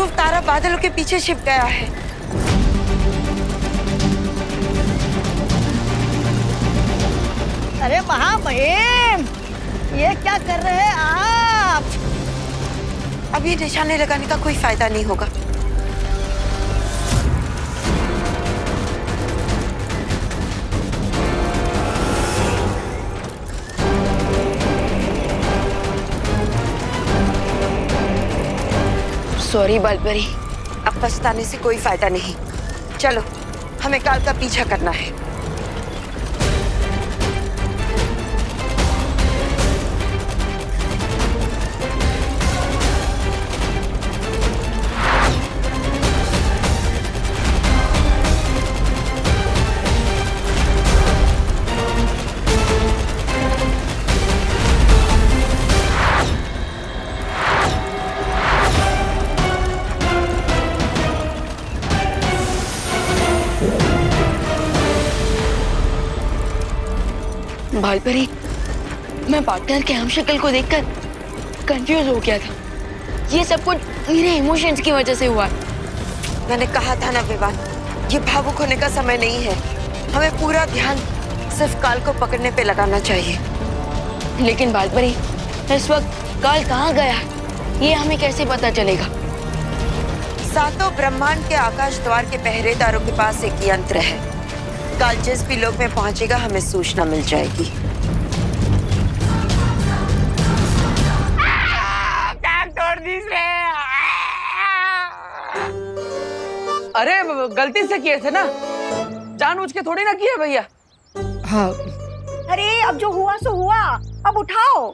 ध्रुव तारा बादलों के पीछे छिप गया है। अरे महामहिम, ये क्या कर रहे हैं आप? अब ये निशाने लगाने का कोई फायदा नहीं होगा। सॉरी बालपरी, अब पछताने से कोई फायदा नहीं। चलो, हमें काल का पीछा करना है। बालपरी, मैं पार्टनर के हम शक्ल को देखकर कंफ्यूज हो गया था। ये सब कुछ मेरे इमोशंस की वजह से हुआ। मैंने कहा था ना विवान, ये भावुक होने का समय नहीं है। हमें पूरा ध्यान सिर्फ काल को पकड़ने पे लगाना चाहिए। लेकिन बालपरी, इस वक्त काल कहाँ गया, ये हमें कैसे पता चलेगा? सातों ब्रह्मांड के आकाश द्वार के पहरेदारों के पास एक यंत्र है। काल जिस भी लोक में पहुंचेगा, हमें सूचना मिल जाएगी। अरे गलती से किए थे ना, जानबूझ के थोड़ी ना किए भैया। हाँ। अरे अब जो हुआ सो हुआ, अब उठाओ।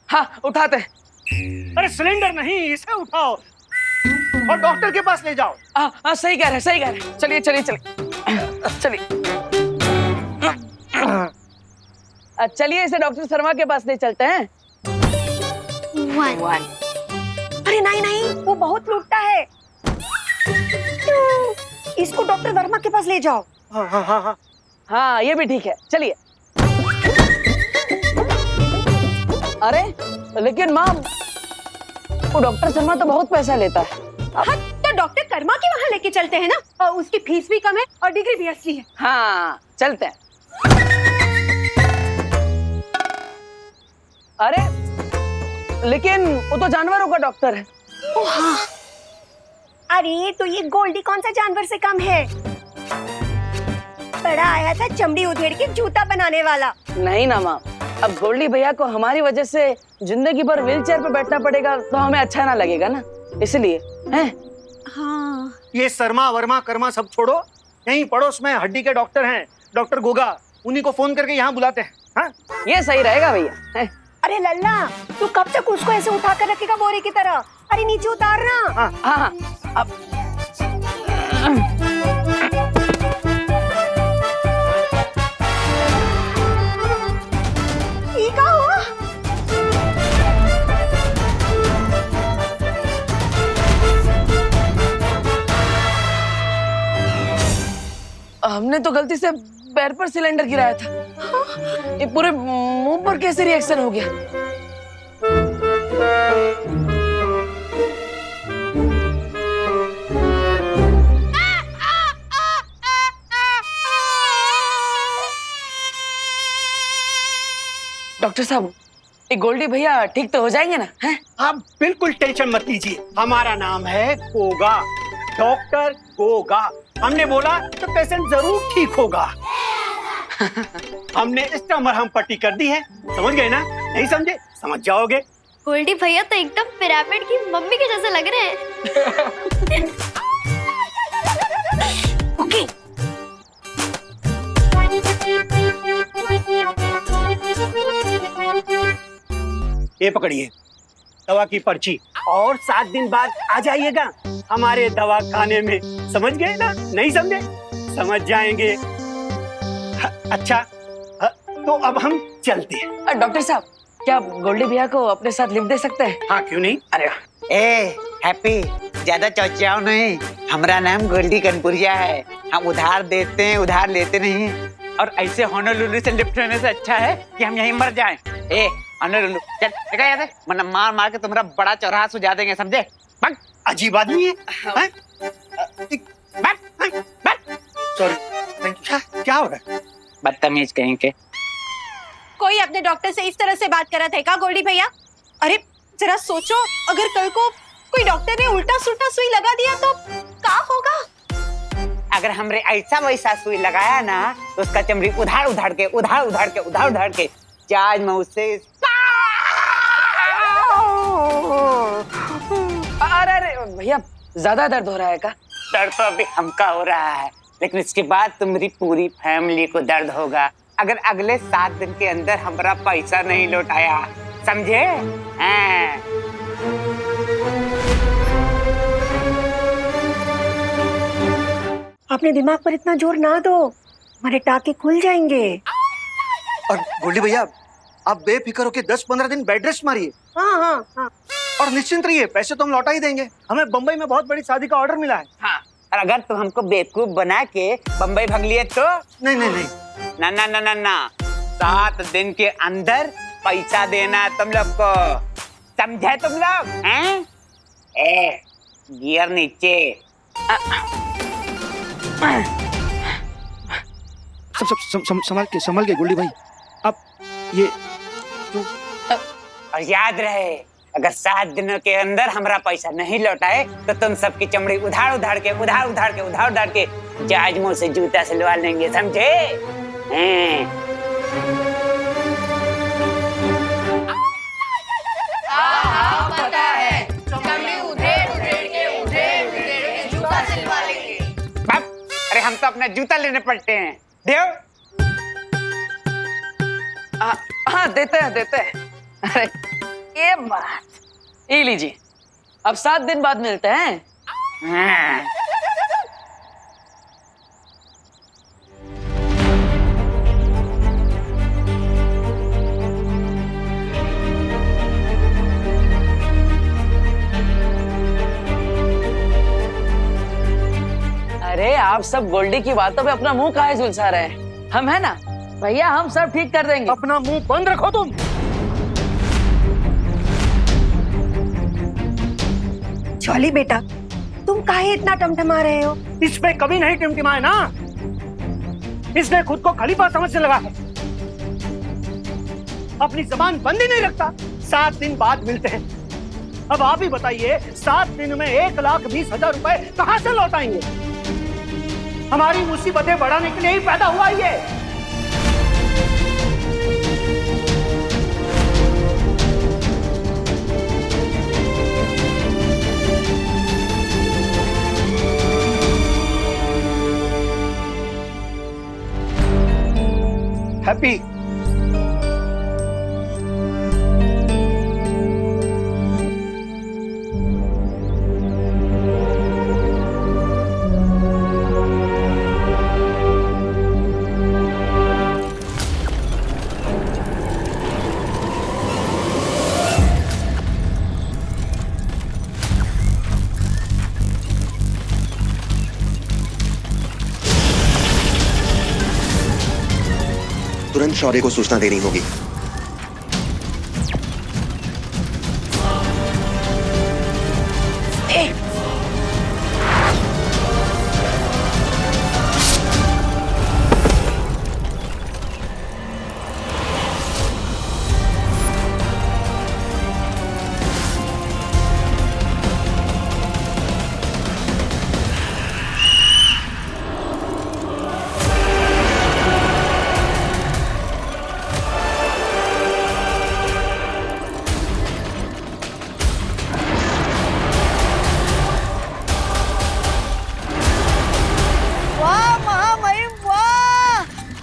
हाँ उठाते। अरे सिलेंडर नहीं, इसे उठाओ और डॉक्टर के पास ले जाओ। हाँ सही कह रहे, सही कह रहे। चलिए चलिए चलिए चलिए। चलिए इसे डॉक्टर शर्मा के पास ले चलते हैं। वन। अरे नहीं नहीं, वो बहुत लूटता है। इसको डॉक्टर वर्मा के पास ले जाओ। हाँ हाँ हाँ हाँ। हाँ ये भी ठीक है, चलिए। अरे लेकिन माँ, वो डॉक्टर शर्मा तो बहुत पैसा लेता है। हाँ, तो डॉक्टर कर्मा के वहाँ लेके चलते हैं ना, और उसकी फीस भी कम है और डिग्री भी असली है। हाँ चलते हैं। अरे लेकिन वो तो जानवरों का डॉक्टर है। ओ हाँ। अरे तो ये गोल्डी कौन सा जानवर से कम है? बड़ा आया था चमड़ी उधेड़ के जूता बनाने वाला। नहीं ना माँ, अब गोल्डी भैया को हमारी वजह से जिंदगी भर व्हील चेयर पे बैठना पड़ेगा, तो हमें अच्छा ना लगेगा ना, इसलिए हैं। हाँ। ये शर्मा वर्मा कर्मा सब छोड़ो, यहीं पड़ोस में हड्डी के डॉक्टर हैं, डॉक्टर गोगा, उन्हीं को फोन करके यहाँ बुलाते हैं। हाँ? ये सही रहेगा भैया, हैं? अरे लल्ला, तू कब तक उसको ऐसे उठा कर रखेगा बोरे की तरह? अरे नीचे उतारना। हाँ हाँ हाँ अब ठीक है हुआ। हमने तो गलती से पैर पर सिलेंडर गिराया था। ये पूरे मुंह पर कैसे रिएक्शन हो गया? डॉक्टर साहब, ये गोल्डी भैया ठीक तो हो जाएंगे ना? हैं? आप बिल्कुल टेंशन मत लीजिए, हमारा नाम है गोगा, डॉक्टर गोगा। हमने बोला तो पेशेंट जरूर ठीक होगा। हमने इसका मरहम पट्टी कर दी है, समझ गए ना? नहीं समझे? समझ जाओगे। गोल्डी भैया तो एकदम पिरामिड की मम्मी के जैसे लग रहे हैं। ओके। ये पकड़िए दवा की पर्ची, और 7 दिन बाद आ जाइएगा हमारे दवा खाने में। समझ गए ना? नहीं समझे? समझ जाएंगे। अच्छा, तो अब हम चलते हैं। डॉक्टर साहब, क्या आप गोल्डी भैया को अपने साथ लिफ्ट दे सकते हैं? हाँ क्यों नहीं। अरे ए हैप्पी, ज्यादा चौचियाओ नहीं। हमारा नाम गोल्डी कनपुरिया है। हम उधार देते हैं, उधार लेते नहीं। और ऐसे होनोलुलु से लिफ्ट होने से अच्छा है कि हम यहीं मर जाएं। ए होनोलुलु चल, देखा याद है, वरना मार मार के तुम्हारा बड़ा चौराहा सुझा देंगे, समझे? बक, अजीब आदमी है, हैं? बक, बक। सॉरी, क्या हो रहा है? बदतमीज कहीं के। कोई अपने डॉक्टर से इस तरह से बात करा था क्या गोल्डी भैया? अरे जरा सोचो, अगर कल को कोई डॉक्टर ने उल्टा सुल्टा सुई लगा दिया तो क्या होगा? अगर हमरे ऐसा वैसा सुई लगाया ना तो उसका चमड़ी उधार उधार के जाज में उससे अरे अरे भैया, ज्यादा दर्द हो रहा है क्या? दर्द तो अभी हमका हो रहा है, लेकिन इसके बाद तुम्हारी पूरी फैमिली को दर्द होगा अगर अगले 7 दिन के अंदर हमारा पैसा नहीं लौटाया, समझे? अपने दिमाग पर इतना जोर ना दो, हमारे टाके खुल जाएंगे। और गोल्डी भैया, आप बेफिक्र होके 10-15 दिन बेड रेस्ट मारिए। हाँ। और निश्चिंत रहिए, पैसे तो हम लौटा ही देंगे। हमें बम्बई में बहुत बड़ी शादी का ऑर्डर मिला है। हाँ, और अगर तुम हमको बेवकूफ बना के बम्बई भाग लिए तो? नहीं। ना 7 दिन के अंदर पैसा देना तुम लोग को, समझे तुम लोग? हैं? गियर नीचे। सब संभाल के गोल्डी भाई। अब ये और याद रहे, अगर 7 दिनों के अंदर हमारा पैसा नहीं लौटाए तो तुम सबकी चमड़ी उधार के जहाज मुंह से जूता सिलवा लेंगे, समझे? पता है, चमड़ी उधेड़ के जूता सिलवा लेंगे। बाप, अरे हम तो अपना जूता लेने पड़ते हैं, देव। हाँ देते हैं। अरे ये बात, ये लीजिए, अब 7 दिन बाद मिलते हैं। हाँ। अरे आप सब गोल्डी की बातों पे अपना मुंह काहे सुलझा रहे हैं? हम है ना भैया, हम सब ठीक कर देंगे। अपना मुंह बंद रखो तुम। चौली बेटा, तुम काहे इतना टमटमा रहे हो? इस पे कभी नहीं टिमटिमाए ना, इसने खुद को खलीफा समझने लगा है, अपनी जबान बंद ही नहीं रखता। 7 दिन बाद मिलते हैं। अब आप ही बताइए, 7 दिन में 1,20,000 रुपए कहां से लौटाएंगे? हमारी मुसीबतें बढ़ाने के लिए ही पैदा हुआ ये। हैप्पी, तुरंत शौर्य को सूचना देनी होगी।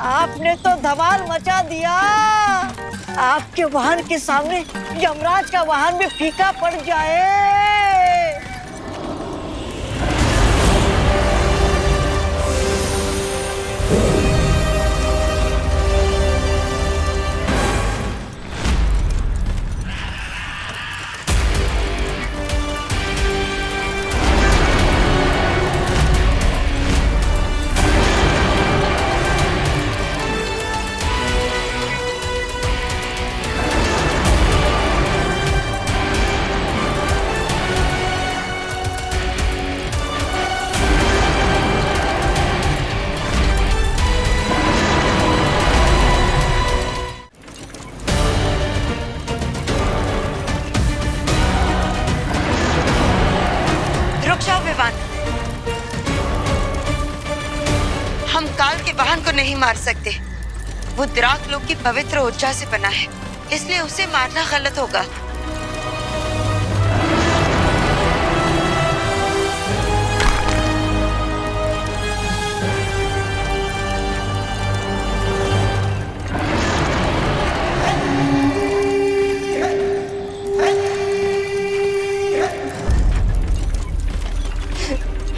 आपने तो धमाल मचा दिया। आपके वाहन के सामने यमराज का वाहन भी फीका पड़ जाए। हम काल के वाहन को नहीं मार सकते। वो द्राक लोक की पवित्र ऊर्जा से बना है, इसलिए उसे मारना गलत होगा।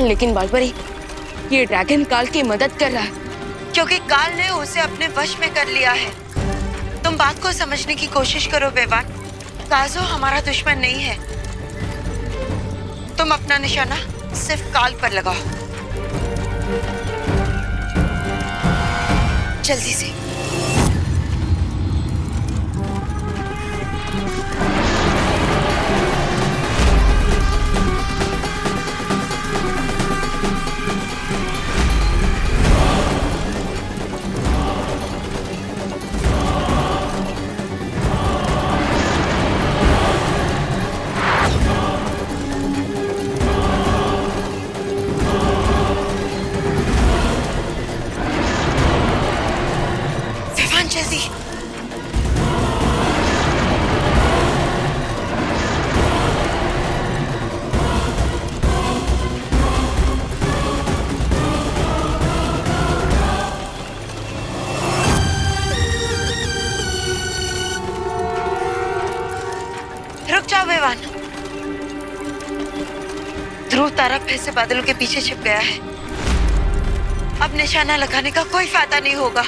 लेकिन बालपरी, ये ड्रैगन काल की मदद कर रहा है क्योंकि काल ने उसे अपने वश में कर लिया है। तुम बात को समझने की कोशिश करो बेवान। काजो हमारा दुश्मन नहीं है। तुम अपना निशाना सिर्फ काल पर लगाओ, जल्दी से। जल्दी। रुक जाओ बेवान। ध्रुव तारा फिर से बादलों के पीछे छिप गया है। अब निशाना लगाने का कोई फायदा नहीं होगा।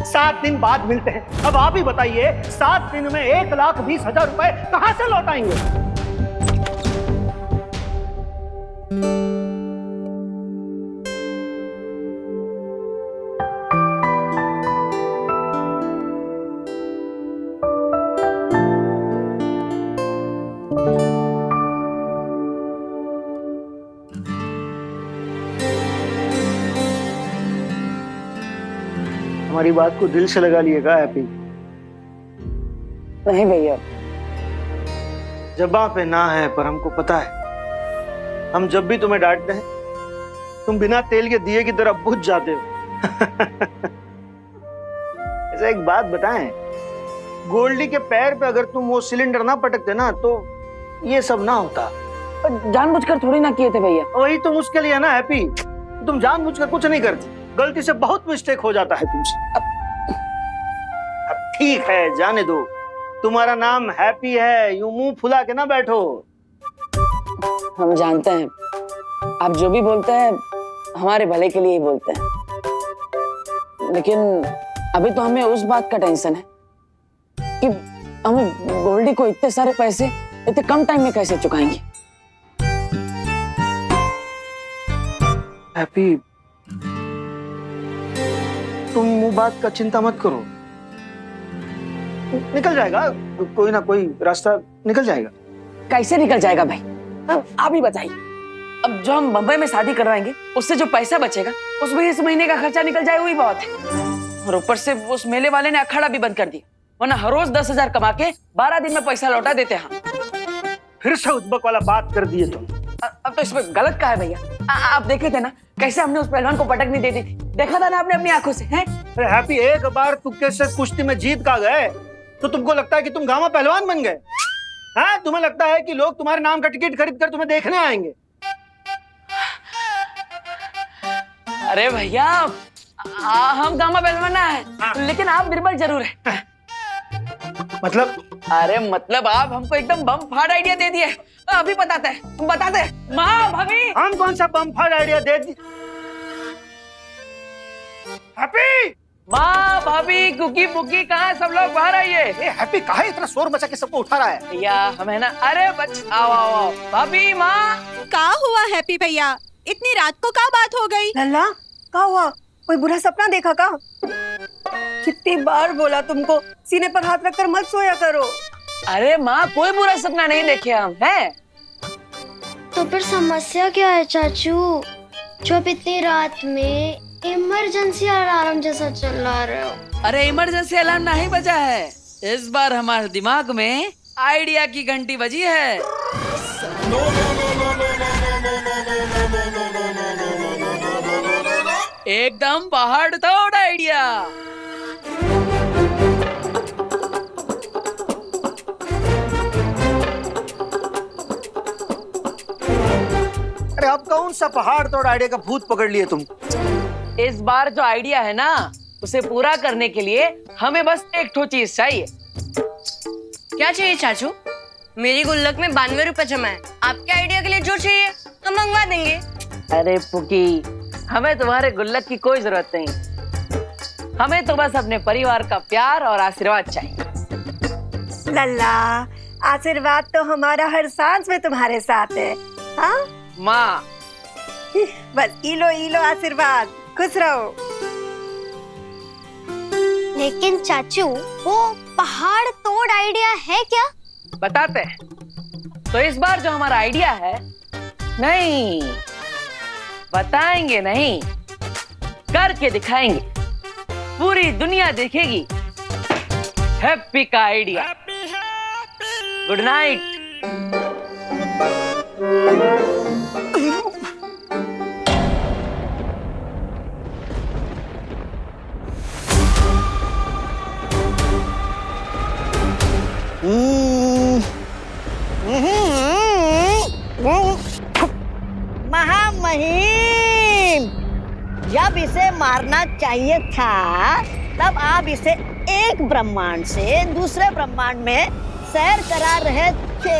सात दिन बाद मिलते हैं। अब आप ही बताइए, 7 दिन में 1,20,000 रुपए कहां से लौटाएंगे? हमारी बात को दिल से लगा लिएगा हैप्पी। नहीं भैया, जबां पे ना है पर हमको पता है, हम जब भी तुम्हें डांटते हैं तुम बिना तेल के दिए की तरह बुझ जाते हो। ऐसा एक बात बताएं, गोल्डी के पैर पे अगर तुम वो सिलेंडर ना पटकते ना तो ये सब ना होता। जानबूझकर थोड़ी ना किए थे भैया। वही तो मुश्किल है ना हैप्पी, तुम जानबूझकर कुछ नहीं करती, गलती से बहुत मिस्टेक हो जाता है तुमसे। अब ठीक है, जाने दो। तुम्हारा नाम हैप्पी है, यूं मुंह फुला के ना बैठो। हम जानते हैं आप जो भी बोलते हैं हमारे भले के लिए ही बोलते हैं, लेकिन अभी तो हमें उस बात का टेंशन है कि हम गोल्डी को इतने सारे पैसे इतने कम टाइम में कैसे चुकाएंगे। हैप्पी, तुम वो बात का चिंता मत करो, निकल जाएगा, कोई ना कोई रास्ता निकल जाएगा। कैसे निकल जाएगा भाई, आप ही बताइए। अब जो हम बम्बई में शादी करवाएंगे उससे जो पैसा बचेगा उसमें इस महीने का खर्चा निकल जाए, वही बहुत है। और ऊपर से उस मेले वाले ने अखाड़ा भी बंद कर दिया, वरना हर रोज 10,000 कमा के 12 दिन में पैसा लौटा देते हम। फिर से उद्बक वाला बात कर दिए तुम। अब तो इसमें गलत क्या है भैया? आप देखे थे ना कैसे हमने उस पहलवान को पटक नहीं दे दी थी, देखा था ना आपने अपनी आंखों से। हैं? हैप्पी, एक बार तुक्के से कुश्ती में जीत का गए तो तुमको लगता है कि तुम गामा पहलवान बन गए? हाँ, तुम्हें लगता है कि लोग तुम्हारे नाम का टिकट खरीद कर तुम्हें देखने आएंगे? अरे भैया, हम गामा पहलवान ना है, लेकिन आप बिरबल जरूर है। मतलब? अरे मतलब आप हमको एकदम बम फाड़ आइडिया दे दिए। अभी बताते हैं। माँ भाभी, हम कौन सा बम फाड़ आइडिया दे दी? हैप्पी, माँ भाभी, कुकी पुकी कहाँ, सब लोग बाहर आइए। हैप्पी काहे इतना शोर मचा के सबको उठा रहा है? भैया हमें ना, अरे आओ आओ आओ। भाभी, माँ। का हुआ हैप्पी भैया, इतनी रात को क्या बात हो गई? लल्ला, क्या हुआ? कोई बुरा सपना देखा का? कितनी बार बोला तुमको सीने पर हाथ रखकर मत सोया करो। अरे माँ, कोई बुरा सपना नहीं देखे हम, हैं? तो फिर समस्या क्या है चाचू? जो अब इतनी रात में इमरजेंसी अलार्म जैसा चिल्ला रहे हो। अरे इमरजेंसी अलार्म नहीं बजा है, इस बार हमारे दिमाग में आइडिया की घंटी बजी है। एकदम पहाड़ तोड़ आइडिया। अरे अब कौन सा पहाड़ तोड़ आइडिया का भूत पकड़ लिए तुम? इस बार जो आइडिया है ना, उसे पूरा करने के लिए हमें बस एक ठो चीज चाहिए। क्या चाहिए चाचू? मेरी गुल्लक में 92 रुपए जमा है। आपके आइडिया के लिए जो चाहिए हम मंगवा देंगे। अरे पुकी, हमें तुम्हारे गुल्लक की कोई जरूरत नहीं, हमें तो बस अपने परिवार का प्यार और आशीर्वाद चाहिए। लल्ला, आशीर्वाद तो हमारा हर सांस में तुम्हारे साथ है। हाँ माँ, बस इलो आशीर्वाद, खुश रहो। लेकिन चाचू, वो पहाड़ तोड़ आइडिया है क्या? बताते हैं। तो इस बार जो हमारा आइडिया है, नहीं बताएंगे नहीं, करके दिखाएंगे। पूरी दुनिया देखेगी हैप्पी का आइडिया। Good night. महामहिम, जब इसे मारना चाहिए था तब आप इसे एक ब्रह्मांड से दूसरे ब्रह्मांड में सैर करा रहे थे,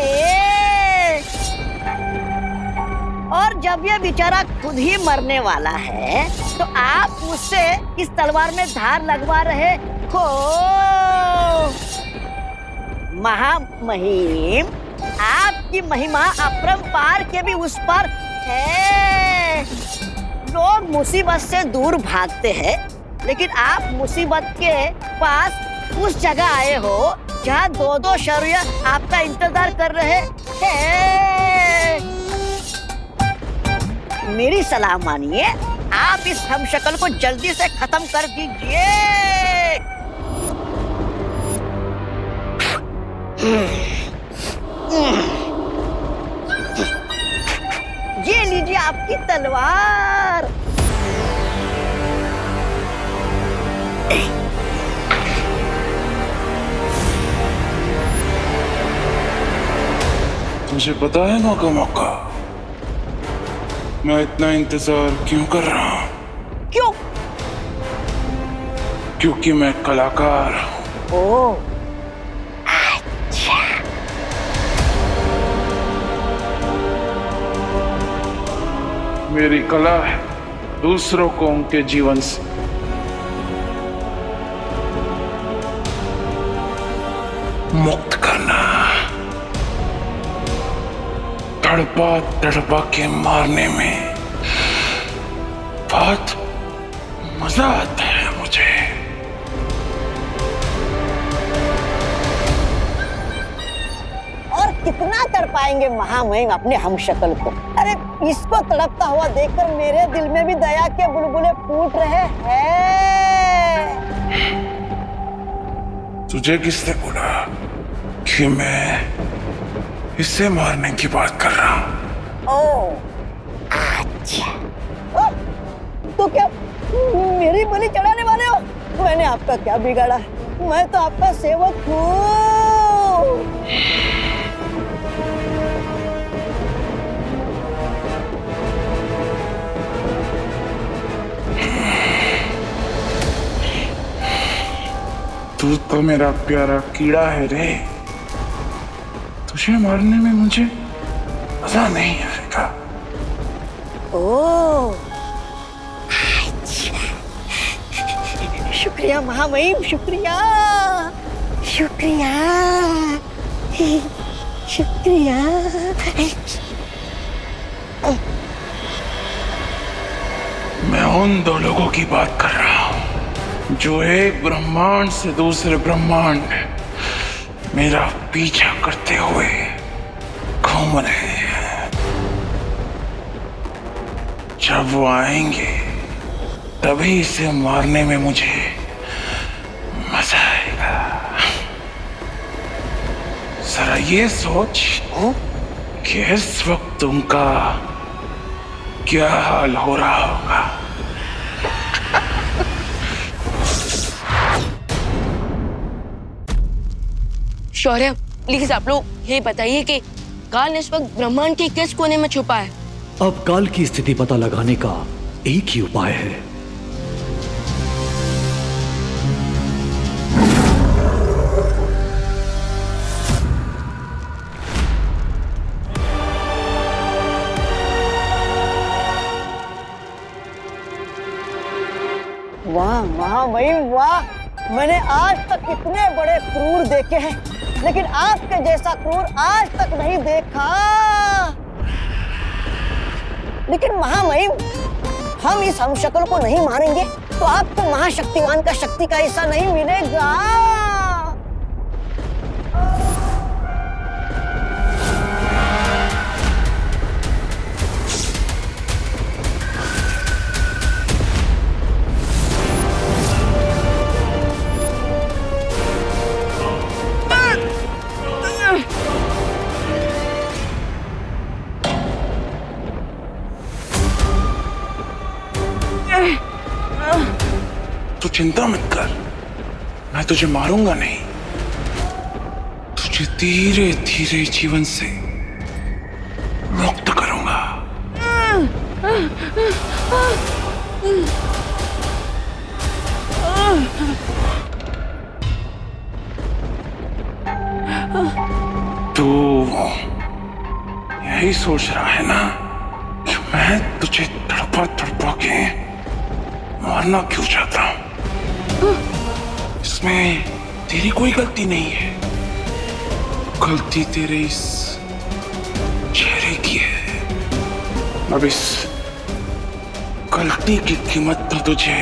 और जब ये बेचारा खुद ही मरने वाला है तो आप मुझसे इस तलवार में धार लगवा रहे हो। महामहिम, आपकी महिमा अपरंपार के भी उस पर है। लोग मुसीबत से दूर भागते हैं, लेकिन आप मुसीबत के पास उस जगह आए हो जहाँ दो शौर्य आपका इंतजार कर रहे हैं। मेरी सलाह मानिए, आप इस हमशक्ल को जल्दी से खत्म कर दीजिए। ये लीजिए आपकी तलवार। तुझे पता है मौका मैं इतना इंतजार क्यों कर रहा हूँ? क्यों? क्योंकि मैं कलाकार हूँ। ओह, मेरी कला है दूसरों को उनके जीवन से मुक्त करना, तड़पा के मारने में बहुत मजा आता है मुझे। और कितना तड़पाएंगे महामहिम अपने हमशक्ल को? अरे इसको तड़पता हुआ देखकर मेरे दिल में भी दया के बुलबुले फूट रहे हैं। तुझे किसने बोला कि मैं इसे मारने की बात कर रहा हूँ? ओह, अच्छा। ओह, तो क्या मेरी बलि चढ़ाने वाले हो? मैंने आपका क्या बिगाड़ा है? मैं तो आपका सेवक हूँ। तू तो मेरा प्यारा कीड़ा है रे। तुझे मारने में मुझे मजा नहीं आएगा। ओह, अच्छा। शुक्रिया महामहिम, शुक्रिया, शुक्रिया, शुक्रिया। मैं उन दो लोगों की बात कर रहा हूँ जो एक ब्रह्मांड से दूसरे ब्रह्मांड मेरा पीछा करते हुए घूम रहे हैं। जब वो आएंगे तभी इसे मारने में मुझे मजा आएगा। जरा ये सोच कि इस वक्त उनका क्या हाल हो रहा होगा। शौर्य, प्लीज आप लोग ये बताइए कि काल इस वक्त ब्रह्मांड के किस कोने में छुपा है? अब काल की स्थिति पता लगाने का एक ही उपाय है। वाह वाह भाई वाह, मैंने आज तक इतने बड़े क्रूर देखे हैं, लेकिन आपके जैसा क्रूर आज तक नहीं देखा। लेकिन महामहिम, हम इस हमशक्ल को नहीं मारेंगे तो आपको महाशक्तिमान का शक्ति का हिस्सा नहीं मिलेगा। तू चिंता मत कर, मैं तुझे मारूंगा नहीं, तुझे धीरे धीरे जीवन से मुक्त करूंगा। तू यही सोच रहा है ना कि मैं तुझे तड़पा तड़पा के मारना क्यों चाहता हूं? इसमें तेरी कोई गलती नहीं है, गलती तेरे इस चेहरे की है। अब इस गलती की कीमत तो तुझे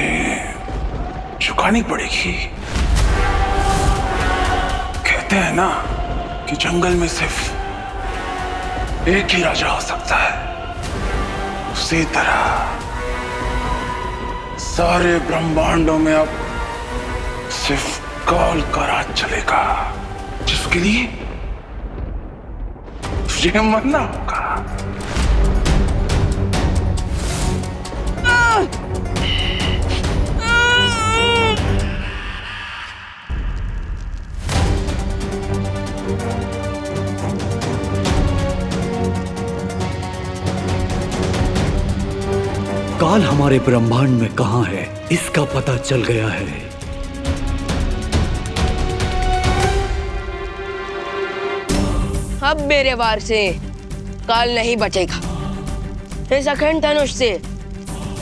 चुकानी पड़ेगी। कहते हैं ना कि जंगल में सिर्फ एक ही राजा हो सकता है, उसी तरह सारे ब्रह्मांडों में अब सिर्फ काल का राज चलेगा, जिसके लिए तुझे मरना होगा। काल हमारे ब्रह्मांड में कहां है, इसका पता चल गया है। अब मेरे वार से काल नहीं बचेगा। इस अखंड धनुष से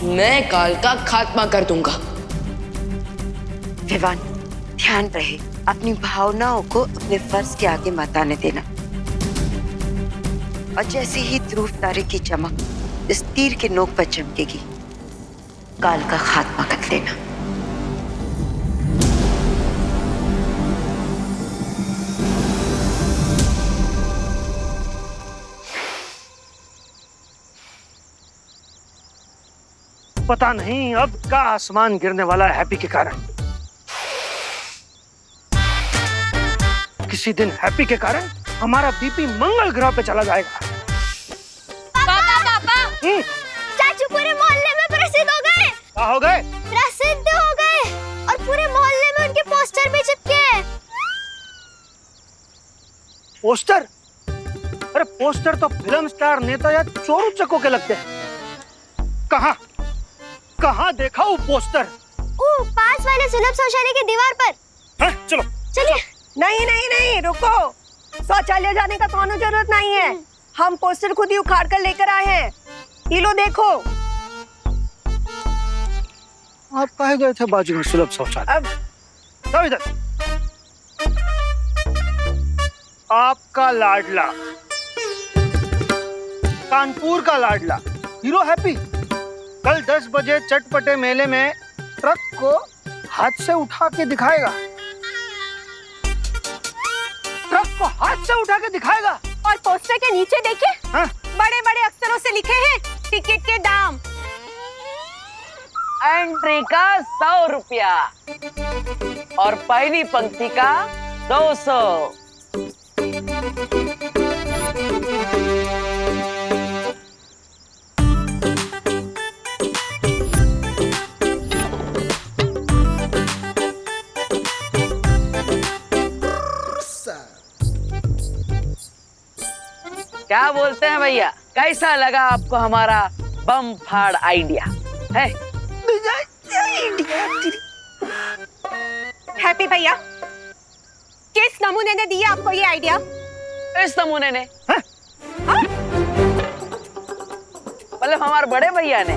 मैं काल का खात्मा कर दूंगा। विवान, ध्यान रहे, अपनी भावनाओं को अपने फर्ज के आगे मत आने देना। और जैसे ही ध्रुव तारे की चमक इस तीर के नोक पर चमकेगी, काल का खात्मा कर लेना। पता नहीं अब का आसमान गिरने वाला है हैप्पी के कारण। किसी दिन हैप्पी के कारण हमारा बीपी मंगल ग्रह पे चला जाएगा। पापा चाचू पूरे मोहल्ले में प्रसिद्ध हो गए। क्या हो गए? प्रसिद्ध हो गए और पूरे मोहल्ले में उनके पोस्टर भी चिपके हैं। पोस्टर? अरे पोस्टर तो फिल्म स्टार, नेता या चोर उचक्कों के लगते हैं। कहाँ कहाँ देखा वो पोस्टर? पास वाले सुलभ शौचालय की दीवार पर। हाँ, चलो चलिए। नहीं नहीं नहीं, रुको, शौचालय जाने का कौनो जरूरत नहीं है। हम पोस्टर खुद ही उखाड़ कर लेकर आए हैं। ये लो देखो। आप कहे गए थे बाजू में सुलभ शौचालय? अब इधर आपका लाडला, कानपुर का लाडला हीरो हैप्पी कल 10 बजे चटपटे मेले में ट्रक को हाथ से उठा के दिखाएगा। ट्रक को हाथ से उठा के दिखाएगा। और पोस्टर के नीचे देखे, हाँ? बड़े बड़े अक्षरों से लिखे हैं टिकट के दाम। एंट्री का 100 रुपया और पहली पंक्ति का 200। क्या बोलते हैं भैया, कैसा लगा आपको हमारा बम फाड़ आइडिया है? हैप्पी भैया, किस नमूने ने दिया आपको ये आइडिया? इस नमूने ने मतलब हमारे बड़े भैया ने।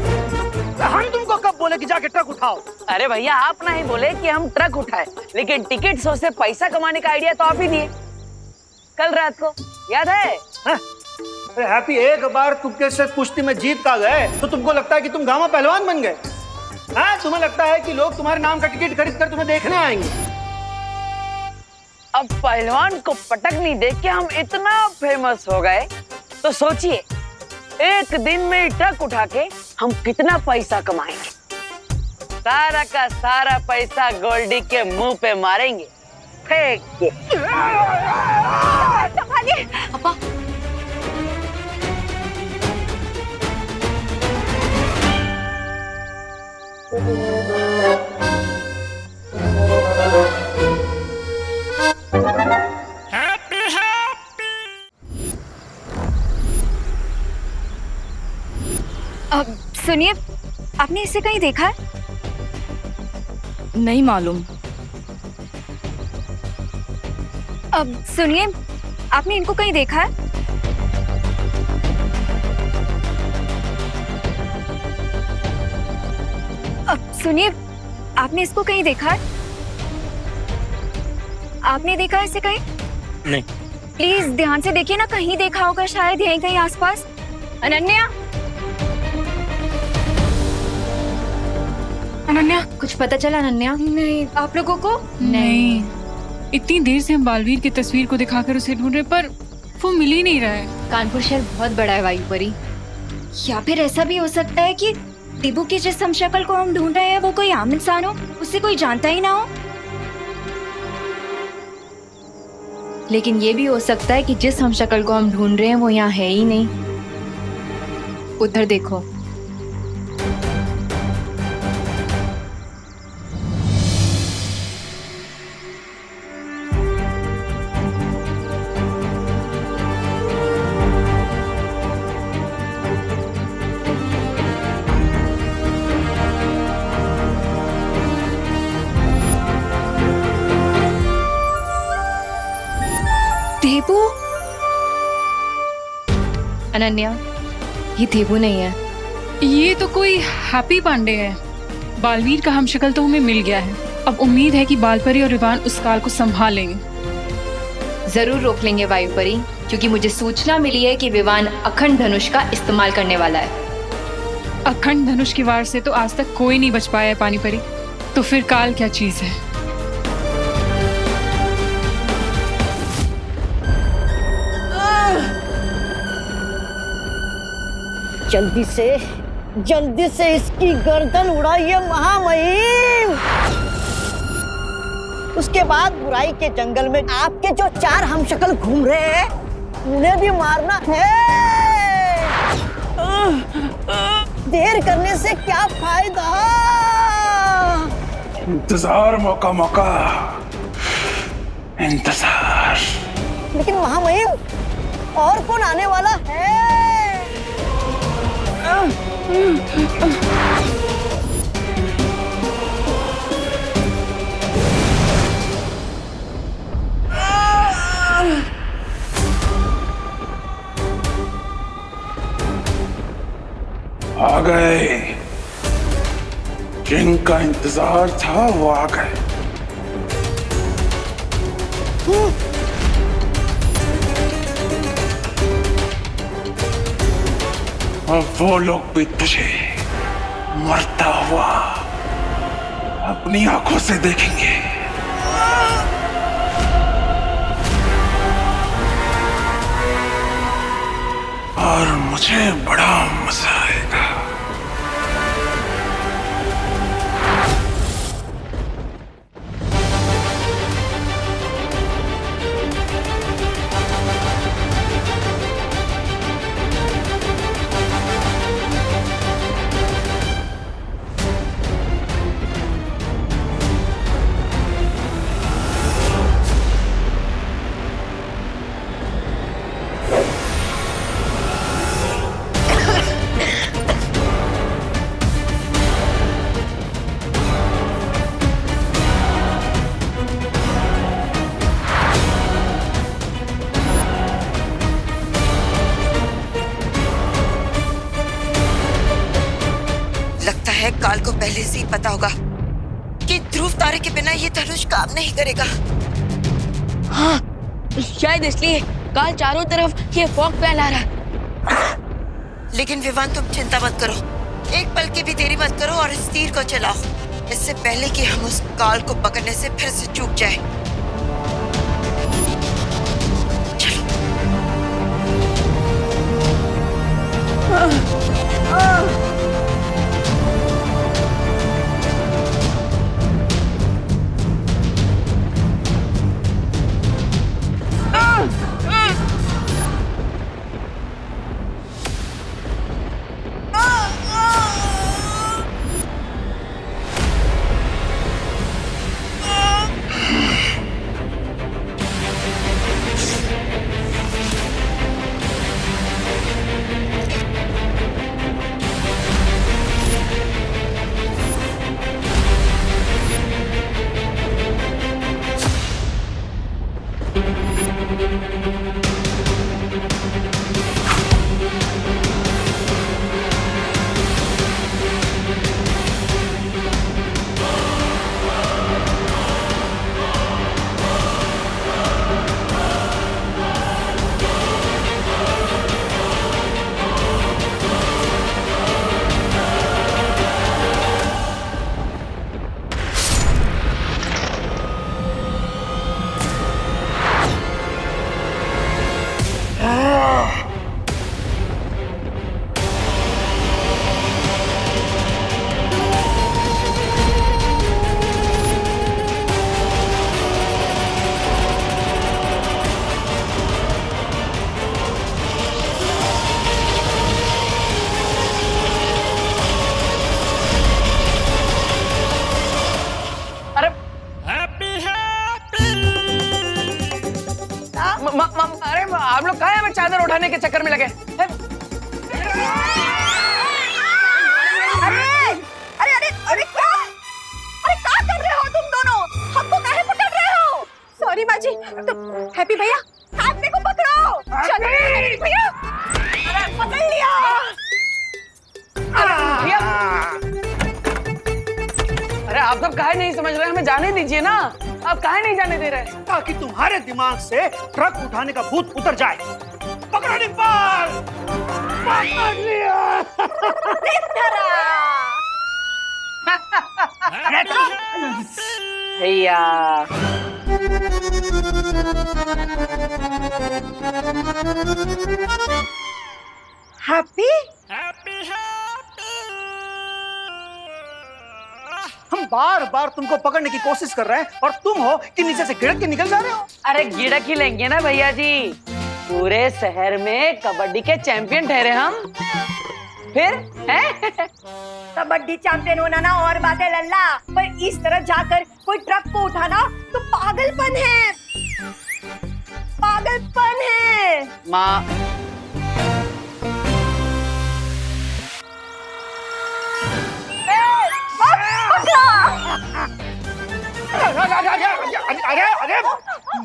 हम तुमको कब बोले कि जाके ट्रक उठाओ? अरे भैया, आप नहीं बोले कि हम ट्रक उठाए, लेकिन टिकट शो से पैसा कमाने का आइडिया तो आप ही दिए कल रात को, याद है? अरे हैप्पी, एक बार तुक्के से कुश्ती में जीत का गए तो तुमको लगता है कि तुम गामा पहलवान बन गए? हाँ, तुम्हें लगता है कि लोग तुम्हारे नाम का टिकट खरीद कर तुम्हें देखने आएंगे? अब पहलवान को पटकनी देख के हम इतना फेमस हो गए, तो सोचिए एक दिन में ट्रक उठा के हम कितना पैसा कमाएंगे। सारा का सारा पैसा गोल्डी के मुंह पे मारेंगे फेंक के। संभालिए पापा। अब सुनिए, आपने इसे कहीं देखा है? नहीं मालूम। अब सुनिए, आपने इनको कहीं देखा है? अब सुनिए, आपने इसको कहीं देखा है? आपने देखा है इसे कहीं? नहीं। प्लीज ध्यान से देखिए ना, कहीं देखा होगा शायद यहीं कहीं आसपास। अनन्या, अनन्या, कुछ पता चला अनन्या? नहीं। आप लोगों को? नहीं। इतनी देर से हम बालवीर की तस्वीर को दिखाकर उसे ढूंढ रहे, पर वो मिल ही नहीं रहा है। कानपुर शहर बहुत बड़ा है वायुपरी, या फिर ऐसा भी हो सकता है कि टिबू की जिस हमशक्ल को हम ढूंढ रहे हैं वो कोई आम इंसान हो, उसे कोई जानता ही ना हो। लेकिन ये भी हो सकता है कि जिस हमशक्ल को हम ढूंढ रहे हैं वो यहाँ है ही नहीं। उधर देखो। देबू? अनन्या, ये देबू नहीं है। ये तो कोई हैप्पी पांडे है। बालवीर का हमशक्ल तो हमें मिल गया है, अब उम्मीद है कि बालपरी और रिवान उस काल को संभाल लेंगे। जरूर रोक लेंगे वायुपरी, क्योंकि मुझे सूचना मिली है कि विवान अखंड धनुष का इस्तेमाल करने वाला है। अखंड धनुष की वार से तो आज तक कोई नहीं बच पाया है पानीपरी, तो फिर काल क्या चीज है? जल्दी से इसकी गर्दन उड़ाइए महामहिम। उसके बाद बुराई के जंगल में आपके जो 4 हमशक्ल घूम रहे हैं, उन्हें भी मारना है। देर करने से क्या फायदा? इंतजार मौका मौका इंतजार। लेकिन महामहिम, और कौन आने वाला है? आ गए, जिनका इंतजार था वो आ गए। अब वो लोग भी तुझे मरता हुआ अपनी आंखों से देखेंगे। और मुझे बड़ा मजा आएगा। है काल को पहले से ही पता होगा कि ध्रुव तारे के बिना ये धनुष काम नहीं करेगा। हाँ, शायद इसलिए काल चारों तरफ ये फॉग फैला रहा है। लेकिन विवान तुम चिंता मत करो, एक पल की भी देरी मत करो और इस तीर को चलाओ, इससे पहले कि हम उस काल को पकड़ने से फिर से चूक जाए। अरे आप लोग कहाँ हैं? चादर उठाने के चक्कर में लगे। अरे अरे अरे अरे क्या कर रहे हो तुम दोनों? हमको काहे पकड़ रहे हो? सॉरी माँ जी। तो हैप्पी भैया हाथ को पकड़ो। चलो हैप्पी भैया, अरे पकड़ लिया। अरे आप सब काहे नहीं समझ रहे? हमें जाने दीजिए ना, आप काहे नहीं जाने दे रहे? ताकि तुम्हारे दिमाग से ट्रक उठाने का भूत उतर जाए। पकड़ो डिम्पल, पकड़ लिया। भैया हैप्पी हम बार बार तुमको पकड़ने की कोशिश कर रहे हैं और तुम हो कि नीचे से गिड़क के निकल जा रहे हो। अरे गिड़क ही लेंगे ना भैया जी, पूरे शहर में कबड्डी के चैंपियन ठहरे हम। फिर हैं? कबड्डी चैंपियन होना ना और बात है लल्ला, पर इस तरह जाकर कोई ट्रक को उठाना तो पागलपन है, पागलपन है। माँ अरे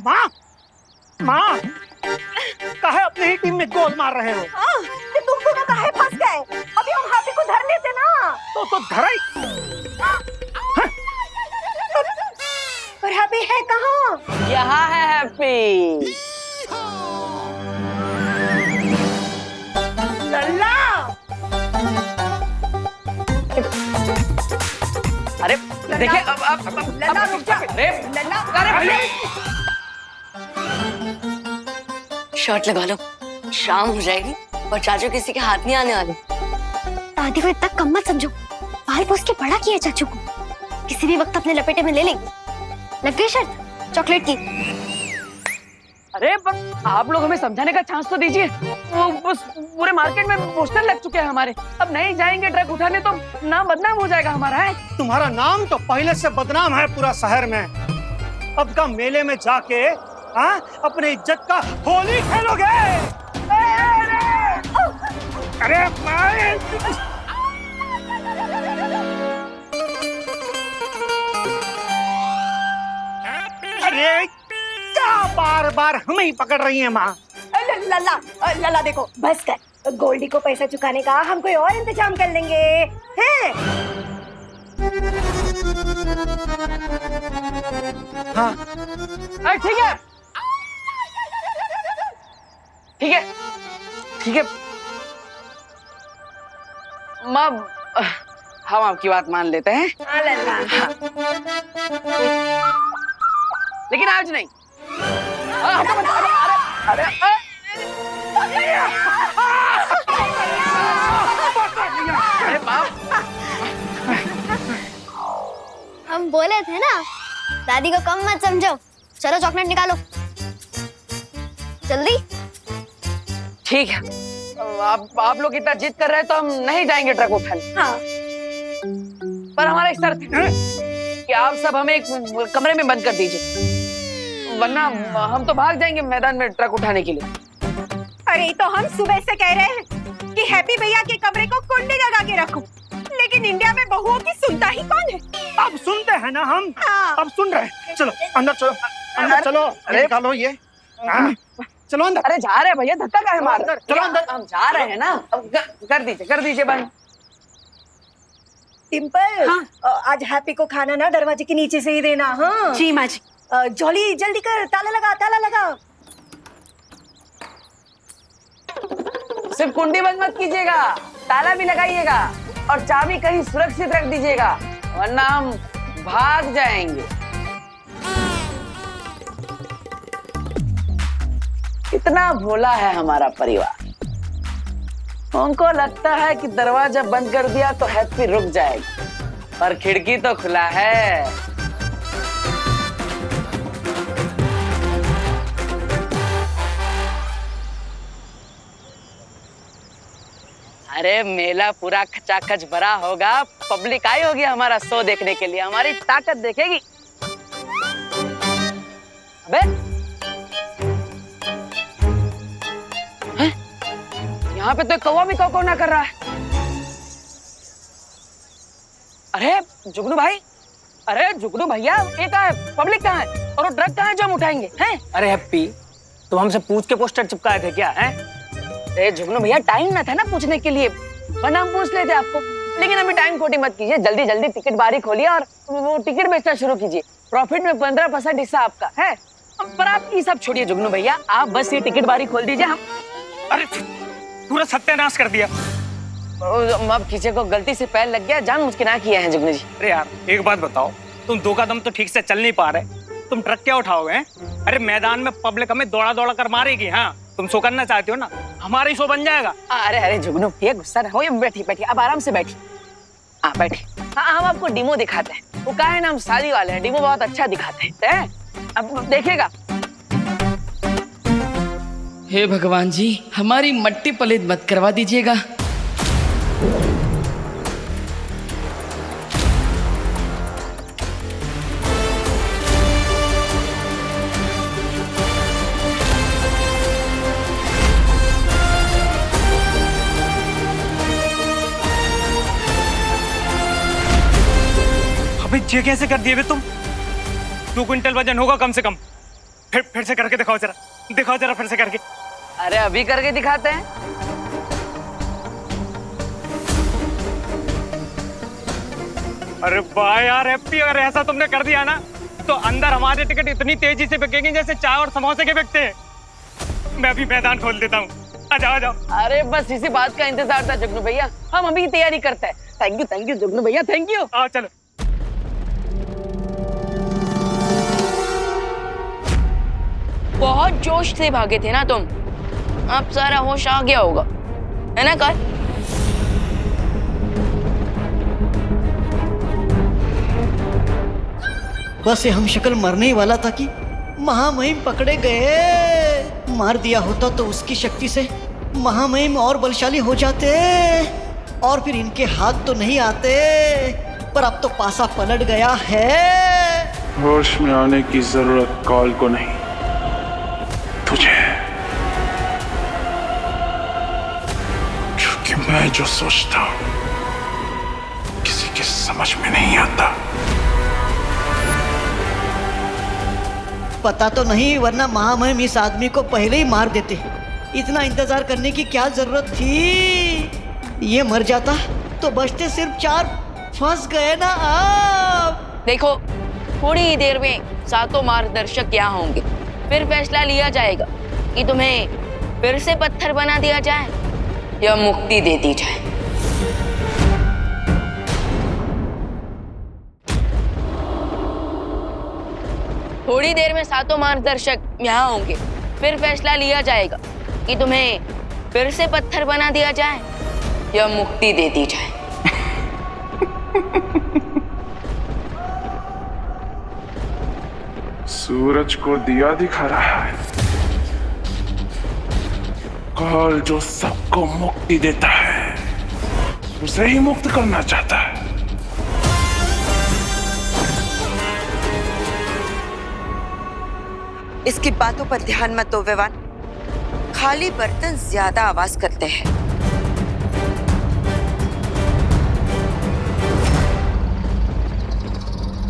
माँ माँ काहे अपने ही टीम में गोल मार रहे हो? हाँ, तो तुम दोनों काहे फंस गए? अभी हम हैप्पी को धर लेते ना। तो धरा ही। पर हैप्पी है कहाँ? यहाँ है हैप्पी। लल्ला अरे देखिए अब लल्ला रुक जा। लल्ला अरे शर्ट लगा लो, शाम हो जाएगी और चाचू किसी के हाथ नहीं आने वाले। दादी को इतना कम मत समझो, बाल पोस के बड़ा किया चाचू को, किसी भी वक्त अपने लपेटे में ले लेंगे। लग गई शर्त चॉकलेट की। अरे पर आप लोग हमें समझाने का चांस तो दीजिए। बस पूरे मार्केट में पोस्टर लग चुके हैं हमारे, अब नहीं जाएंगे ट्रक उठाने तो नाम बदनाम हो जाएगा हमारा। है तुम्हारा नाम तो पहले से बदनाम है पूरा शहर में। अब का मेले में जाके अपने इज्जत का होली खेलोगे। अरे अरे क्या बार बार हमें ही पकड़ रही है माँ? लल्ला लल्ला देखो, बस कर, गोल्डी को पैसा चुकाने का हम कोई और इंतजाम कर लेंगे हैं? हाँ ठीक है ठीक है ठीक है माँ, हम आपकी बात मान लेते हैं। हाँ। लेकिन आज नहीं। अरे हम बोले थे ना, दादी को कम मत समझो। चलो चॉकलेट निकालो जल्दी। ठीक है, आप लोग इतना जिद कर रहे हैं तो हम नहीं जाएंगे ट्रक उठाने। हाँ। पर हमारा एक शर्त है कि आप सब हमें एक कमरे में बंद कर दीजिए, वरना हम तो भाग जाएंगे मैदान में ट्रक उठाने के लिए। अरे तो हम सुबह से कह रहे हैं कि हैप्पी भैया के कमरे को कुंडी लगा के रखो, लेकिन इंडिया में बहुओं की सुनता ही कौन है? अब सुनते हैं ना हम। हाँ। अब सुन रहे हैं। चलो अंदर चलो, अंदर चलो। अरे निकालो ये। हाँ, चलो अंदर। अरे जा रहे हैं भैया, धक्का काहे मार रहे? चलो अंदर। हम जा रहे हैं ना, अब कर दीजिए बंद। टिम्पल, हाँ। आज हैप्पी को खाना ना दरवाजे के नीचे से ही देना। हाँ जी माँ जी। जॉली जल्दी कर, ताला लगा ताला लगा। सिर्फ कुंडी बंद मत कीजिएगा, ताला भी लगाइएगा और चाबी कहीं सुरक्षित रख दीजिएगा, वरना हम भाग जाएंगे। इतना भोला है हमारा परिवार, उनको लगता है कि दरवाजा बंद कर दिया तो हैप्पी रुक जाएगी, पर खिड़की तो खुला है। अरे मेला पूरा खचाखच भरा होगा, पब्लिक आई होगी हमारा शो देखने के लिए, हमारी ताकत देखेगी। अबे हैं? यहाँ पे तो कौवा भी कौ ना कर रहा है। अरे जुगनू भाई, अरे जुगनू भैया, ये कहाँ है? पब्लिक कहाँ है? और वो ट्रक कहाँ है जो हम उठाएंगे? हैं? अरे हैप्पी, तुम हमसे पूछ के पोस्टर चिपकाए थे क्या? हैं? अरे जुगनू भैया, टाइम ना था ना पूछने के लिए, वरना हम पूछ लेते आपको। लेकिन अभी टाइम खोटी मत कीजिए, जल्दी जल्दी टिकट बारी खोलिए और वो टिकट बेचना शुरू कीजिए। प्रॉफिट में 15% हिस्सा आपका है। पर आप ये सब छोड़िए जुगनू भैया, आप बस ये टिकट बारी खोल दीजिए। हम अरे पूरा सत्यानाश कर दिया। अब किसी को गलती से पैर लग गया, जान मुझके ना किया है जुगनू जी। अरे यार एक बात बताओ, तुम दो कदम तो ठीक से चल नहीं पा रहे, तुम ट्रक क्या उठाओगे? हैं? अरे मैदान में पब्लिक हमें दौड़ा दौड़ा कर मारेगी। हाँ, तुम शो करना चाहते हो ना, हमारा ही शो बन जाएगा। अरे अरे जुगनू भैया, गुस्सा ना हो, ये बैठिए बैठिए, आप आराम से बैठिए। हाँ बैठिए। हाँ, हम आपको डिमो दिखाते हैं। वो कहा है ना, हम शादी वाले हैं, डिमो बहुत अच्छा दिखाते हैं। अब देखिएगा। हे भगवान जी, हमारी मट्टी पलित मत करवा दीजिएगा। अबे ये कैसे कर दिए बे तुम? 2 क्विंटल वजन होगा कम से कम। फिर से करके दिखाओ जरा फिर से करके। अरे अभी करके दिखाते हैं। अरे वाह यार हैप्पी, अगर ऐसा तुमने कर दिया ना तो अंदर हमारे टिकट इतनी तेजी से बिकेंगे जैसे चाय और समोसे के बिकते हैं। मैं अभी मैदान खोल देता हूँ, आ जाओ। अरे बस इसी बात का इंतजार था जुगनू भैया, हम अभी तैयारी करते हैं। थैंक यू जुगनू भैया, थैंक यू। आओ चलो। बहुत जोश से भागे थे ना तुम, अब सारा होश आ गया होगा, है ना कर? बस ये हम शक्ल मरने ही वाला था कि महामहिम पकड़े गए। मार दिया होता तो उसकी शक्ति से महामहिम और बलशाली हो जाते, और फिर इनके हाथ तो नहीं आते। पर अब तो पासा पलट गया है। होश में आने की जरूरत काल को नहीं, तुझे। क्योंकि मैं जो सोचता हूं किसी के समझ में नहीं आता। पता तो नहीं, वरना महामहिम इस आदमी को पहले ही मार देते। इतना इंतजार करने की क्या जरूरत थी? ये मर जाता तो बचते सिर्फ फंस गए ना आप। देखो, थोड़ी ही देर में सातों मार्गदर्शक यहाँ होंगे, फिर फैसला लिया जाएगा कि तुम्हें फिर से पत्थर बना दिया जाए या मुक्ति दे दी जाए। थोड़ी देर में सातों मार्गदर्शक यहाँ होंगे, फिर फैसला लिया जाएगा कि तुम्हें फिर से पत्थर बना दिया जाए या मुक्ति दे दी जाए। सूरज को दिया दिखा रहा है। काल जो सबको मुक्ति देता है, उसे ही मुक्त करना चाहता है। इसकी बातों पर ध्यान मत दो विवान। खाली बर्तन ज्यादा आवाज करते हैं।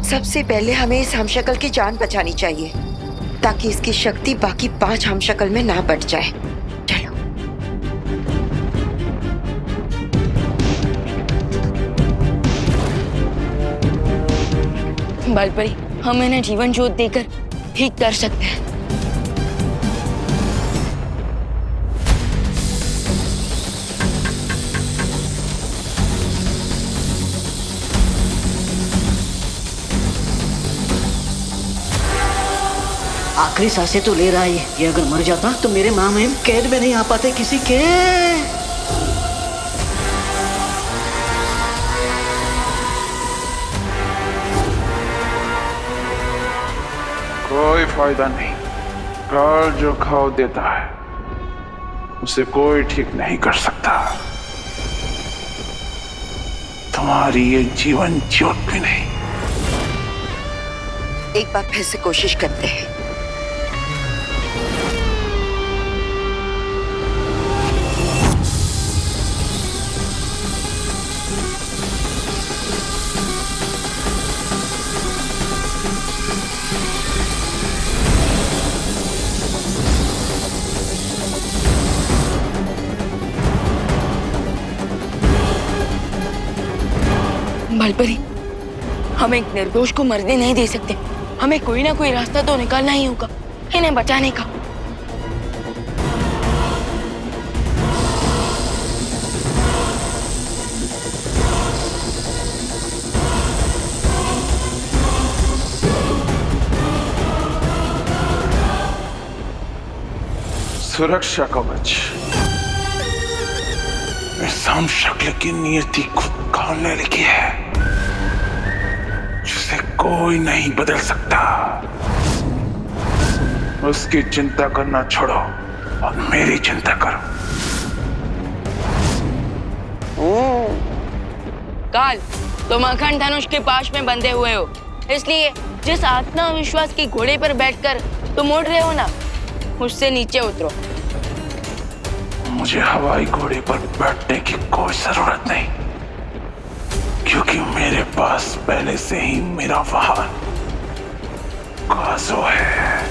सबसे पहले हमें इस हमशक्ल की जान बचानी चाहिए ताकि इसकी शक्ति बाकी 5 हमशक्ल में ना बढ़ जाए। चलो। बालपरी, हम इन्हें जीवन ज्योत देकर ठीक कर सकते हैं। आखिरी सांसें तो ले रहा है ये अगर मर जाता तो मेरे माँ महिम कैद में नहीं आ पाते किसी के। कोई फायदा नहीं। काल जो घाव देता है उसे कोई ठीक नहीं कर सकता। तुम्हारी ये जीवन ज्योत भी नहीं। एक बार फिर से कोशिश करते हैं। बालपरी, हम एक निर्दोष को मरने नहीं दे सकते। हमें कोई ना कोई रास्ता तो निकालना ही होगा इन्हें बचाने का। सुरक्षा कवच। इस हमशक्ल की नियति खुद काल ने लिखी है, जिसे कोई नहीं बदल सकता। उसकी चिंता करना छोड़ो और मेरी चिंता करो। काल, तुम अखंड धनुष के पाश में बंधे हुए हो, इसलिए जिस आत्मविश्वास की घोड़े पर बैठकर तुम उड़ रहे हो ना, उससे नीचे उतरो। मुझे हवाई घोड़े पर बैठने की कोई जरूरत नहीं, क्योंकि मेरे पास पहले से ही मेरा वाहन काजो है।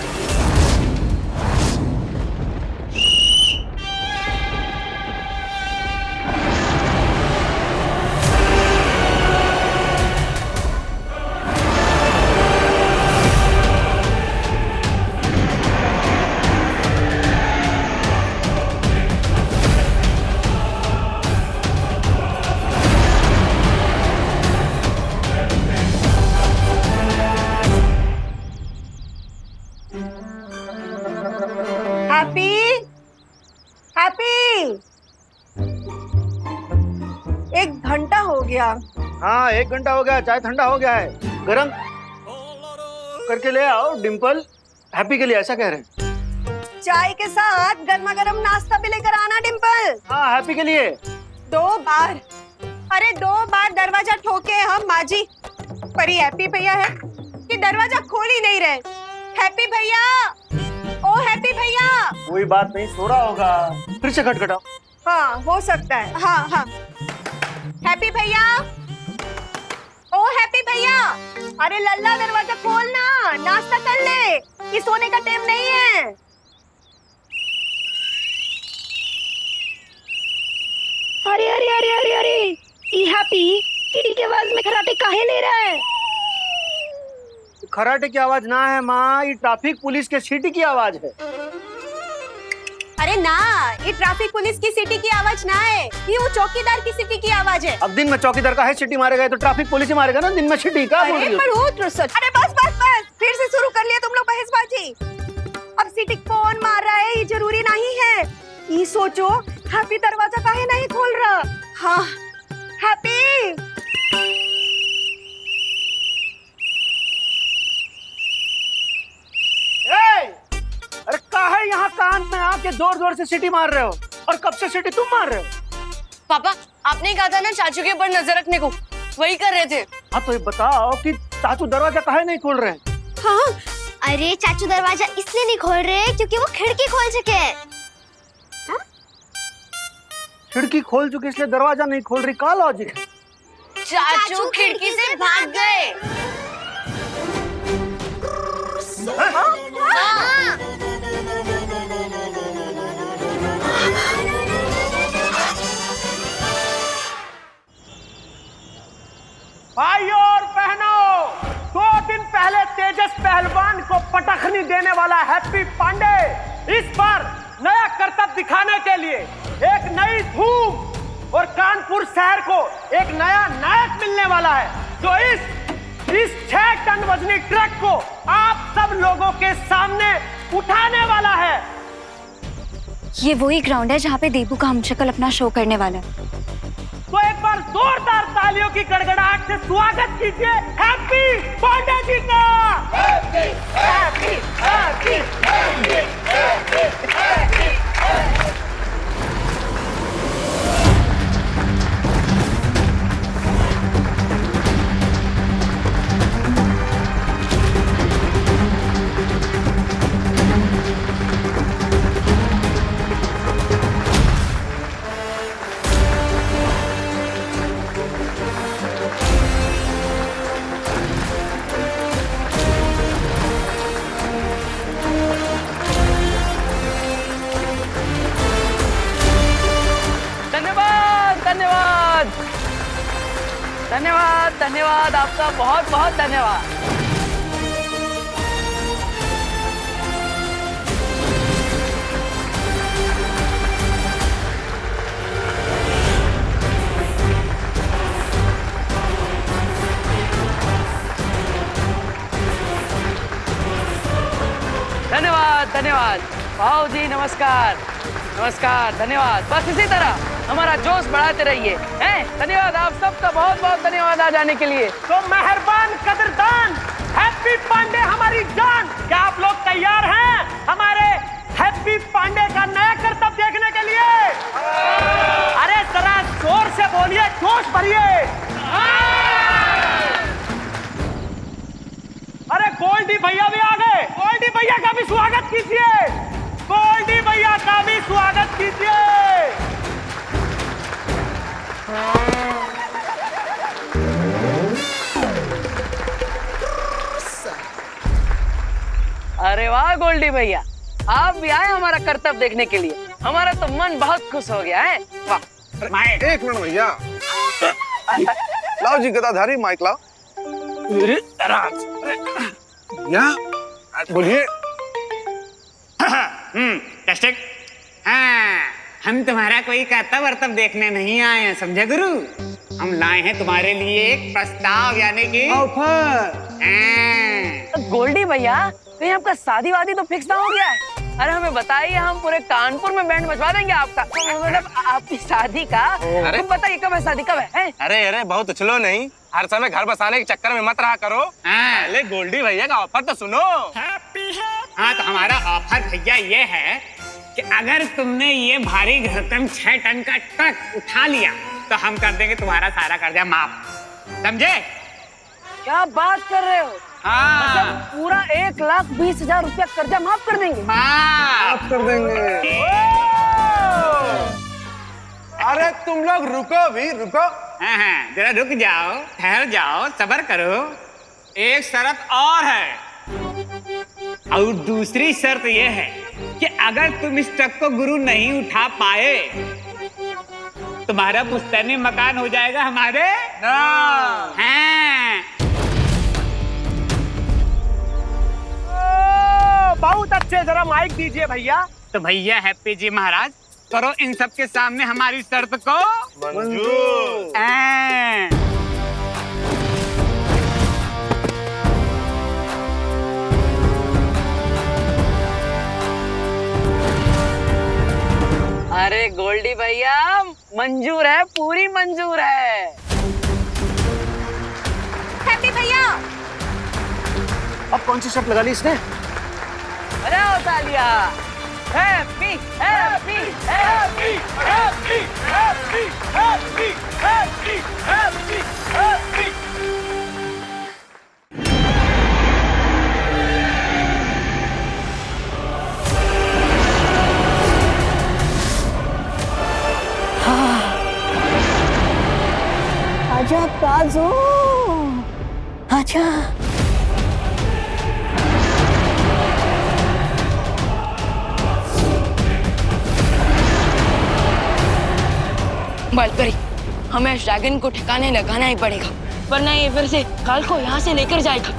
एक घंटा हो गया। हाँ, 1 घंटा हो गया। चाय ठंडा हो गया है, गरम करके ले आओ। डिम्पल हैप्पी के लिए ऐसा कह रहे हैं। चाय के साथ गर्मा गर्म नाश्ता भी लेकर आना डिम्पल। हाँ, हैप्पी के लिए। 2 बार, अरे 2 बार दरवाजा ठोके हम माजी, पर ये हैप्पी भैया है कि दरवाजा खोल ही नहीं रहे। हैप्पी भैया, ओ हैप्पी भैया। कोई बात नहीं, सो रहा होगा, फिर से खटखटाओ। हाँ, हो सकता है। हाँ हाँ, हैप्पी भैया, ओ हैप्पी भैया, अरे लल्ला दरवाजा खोलना, नाश्ता कर ले, ये सोने का टाइम नहीं है। अरे अरे अरे अरे अरे, ई हैप्पी सीटी की आवाज में खराटे काहे ले रहा है? खराटे की आवाज ना है माँ, ये ट्रैफिक पुलिस के सीटी की आवाज है। अरे ना, ये ट्रैफिक पुलिस की सीटी की आवाज ना है, ये वो चौकीदार की सीटी की आवाज है। अब दिन में चौकीदार का है सीटी मारेगा तो ट्रैफिक पुलिस ही मारेगा ना, दिन में सीटी का बोल रही हो? अरे बस बस बस, फिर से शुरू कर लिया तुम लोग बहसबाजी। अब सीटी कौन मार रहा है ये जरूरी नहीं है, ये सोचो हैप्पी दरवाजा काहे नहीं खोल रहा। हाँ हैप्पी, अरे काहे यहाँ कान में आके जोर जोर से सीटी मार रहे हो? और कब से सीटी तुम मार रहे हो? पापा आपने कहा था ना चाचू के ऊपर नजर रखने को, वही कर रहे थे। हाँ तो ये बताओ कि चाचू दरवाजा काहे नहीं खोल रहे हैं? हाँ, अरे चाचू दरवाजा इसलिए नहीं खोल रहे क्योंकि वो खिड़की खोल चुके हैं। खिड़की खोल चुकी इसलिए दरवाजा नहीं खोल रही, का लॉजिक है? चाचू खिड़की से भाग गए। भाइयों और बहनों, 2 दिन पहले तेजस पहलवान को पटखनी देने वाला हैप्पी पांडे इस बार नया करतब दिखाने के लिए एक नई धूम और कानपुर शहर को एक नया नायक मिलने वाला है, जो इस 6 टन वजनी ट्रक को आप सब लोगों के सामने उठाने वाला है। ये वही ग्राउंड है जहाँ पे देबू का हमशक्ल अपना शो करने वाला है। तो एक बार जोरदार तालियों की गड़गड़ाहट से स्वागत कीजिए हैप्पी पांडे जी का। Happy happy happy happy happy happy. धन्यवाद धन्यवाद, आपका बहुत बहुत धन्यवाद। धन्यवाद धन्यवाद भाऊ जी, नमस्कार नमस्कार, धन्यवाद। बस इसी तरह हमारा जोश बढ़ाते रहिए। हैं? धन्यवाद आप सबका बहुत बहुत धन्यवाद आ जाने के लिए। तो मेहरबान कदरदान हैप्पी पांडे हमारी जान, क्या आप लोग तैयार हैं हमारे हैप्पी पांडे का नया करतब देखने के लिए? अरे जरा जोर से बोलिए, जोश भरिए। अरे गोल्डी भैया भी आ गए, गोल्डी भैया का भी स्वागत कीजिए, गोल्डी भैया का भी स्वागत कीजिए। अरे वाह गोल्डी भैया, आप भी आए हमारा करतब देखने के लिए, हमारा तो मन बहुत खुश हो गया है। वाह। एक मिनट भैया, लाओ जी गदाधारी माइक लाओ। भैया बोलिए। टेस्टिक। हाँ, हम तुम्हारा कोई करतब वर्तब देखने नहीं आए हैं, समझे गुरु। हम लाए हैं तुम्हारे लिए एक प्रस्ताव, यानी कि ऑफर। गोल्डी भैया, कहीं आपका शादी वादी तो फिक्स ना हो गया है? अरे हमें बताइए, हम पूरे कानपुर में बैंड बजवा देंगे आपका, मतलब आपकी शादी का। तुम बताइए कब है शादी, कब है? अरे अरे बहुत उछलो नहीं, हर समय घर बसाने के चक्कर में मत रहा करो। पहले गोल्डी भैया का ऑफर तो सुनो। हाँ तो हमारा ऑफर भैया ये है कि अगर तुमने ये भारी भरकम 6 टन का ट्रक उठा लिया तो हम कर देंगे तुम्हारा सारा कर्जा माफ, समझे? क्या बात कर रहे हो? हाँ। मतलब पूरा 1,20,000 रुपया कर्जा माफ कर देंगे? माफ कर देंगे। अरे तुम लोग रुको भी, रुको। हाँ, जरा रुक जाओ, ठहर जाओ, सब्र करो। एक शर्त और है, और दूसरी शर्त यह है कि अगर तुम इस ट्रक को गुरु नहीं उठा पाए तुम्हारा पुश्तैनी मकान हो जाएगा हमारे नाम। हाँ। बहुत अच्छे, जरा माइक दीजिए भैया। तो भैया हैप्पी जी महाराज, करो इन सब के सामने हमारी शर्त को मंजूर। अरे गोल्डी भैया, मंजूर है, पूरी मंजूर है। हैप्पी भैया, अब कौन सी शर्त लगा ली इसने? बजाओ तालियां। Happy happy happy happy happy happy happy happy happy. आजा काजू, आजा। बालपरी, हमें इस ड्रैगन को ठिकाने लगाना ही पड़ेगा, वरना ये फिर से काल को यहाँ से लेकर जाएगा।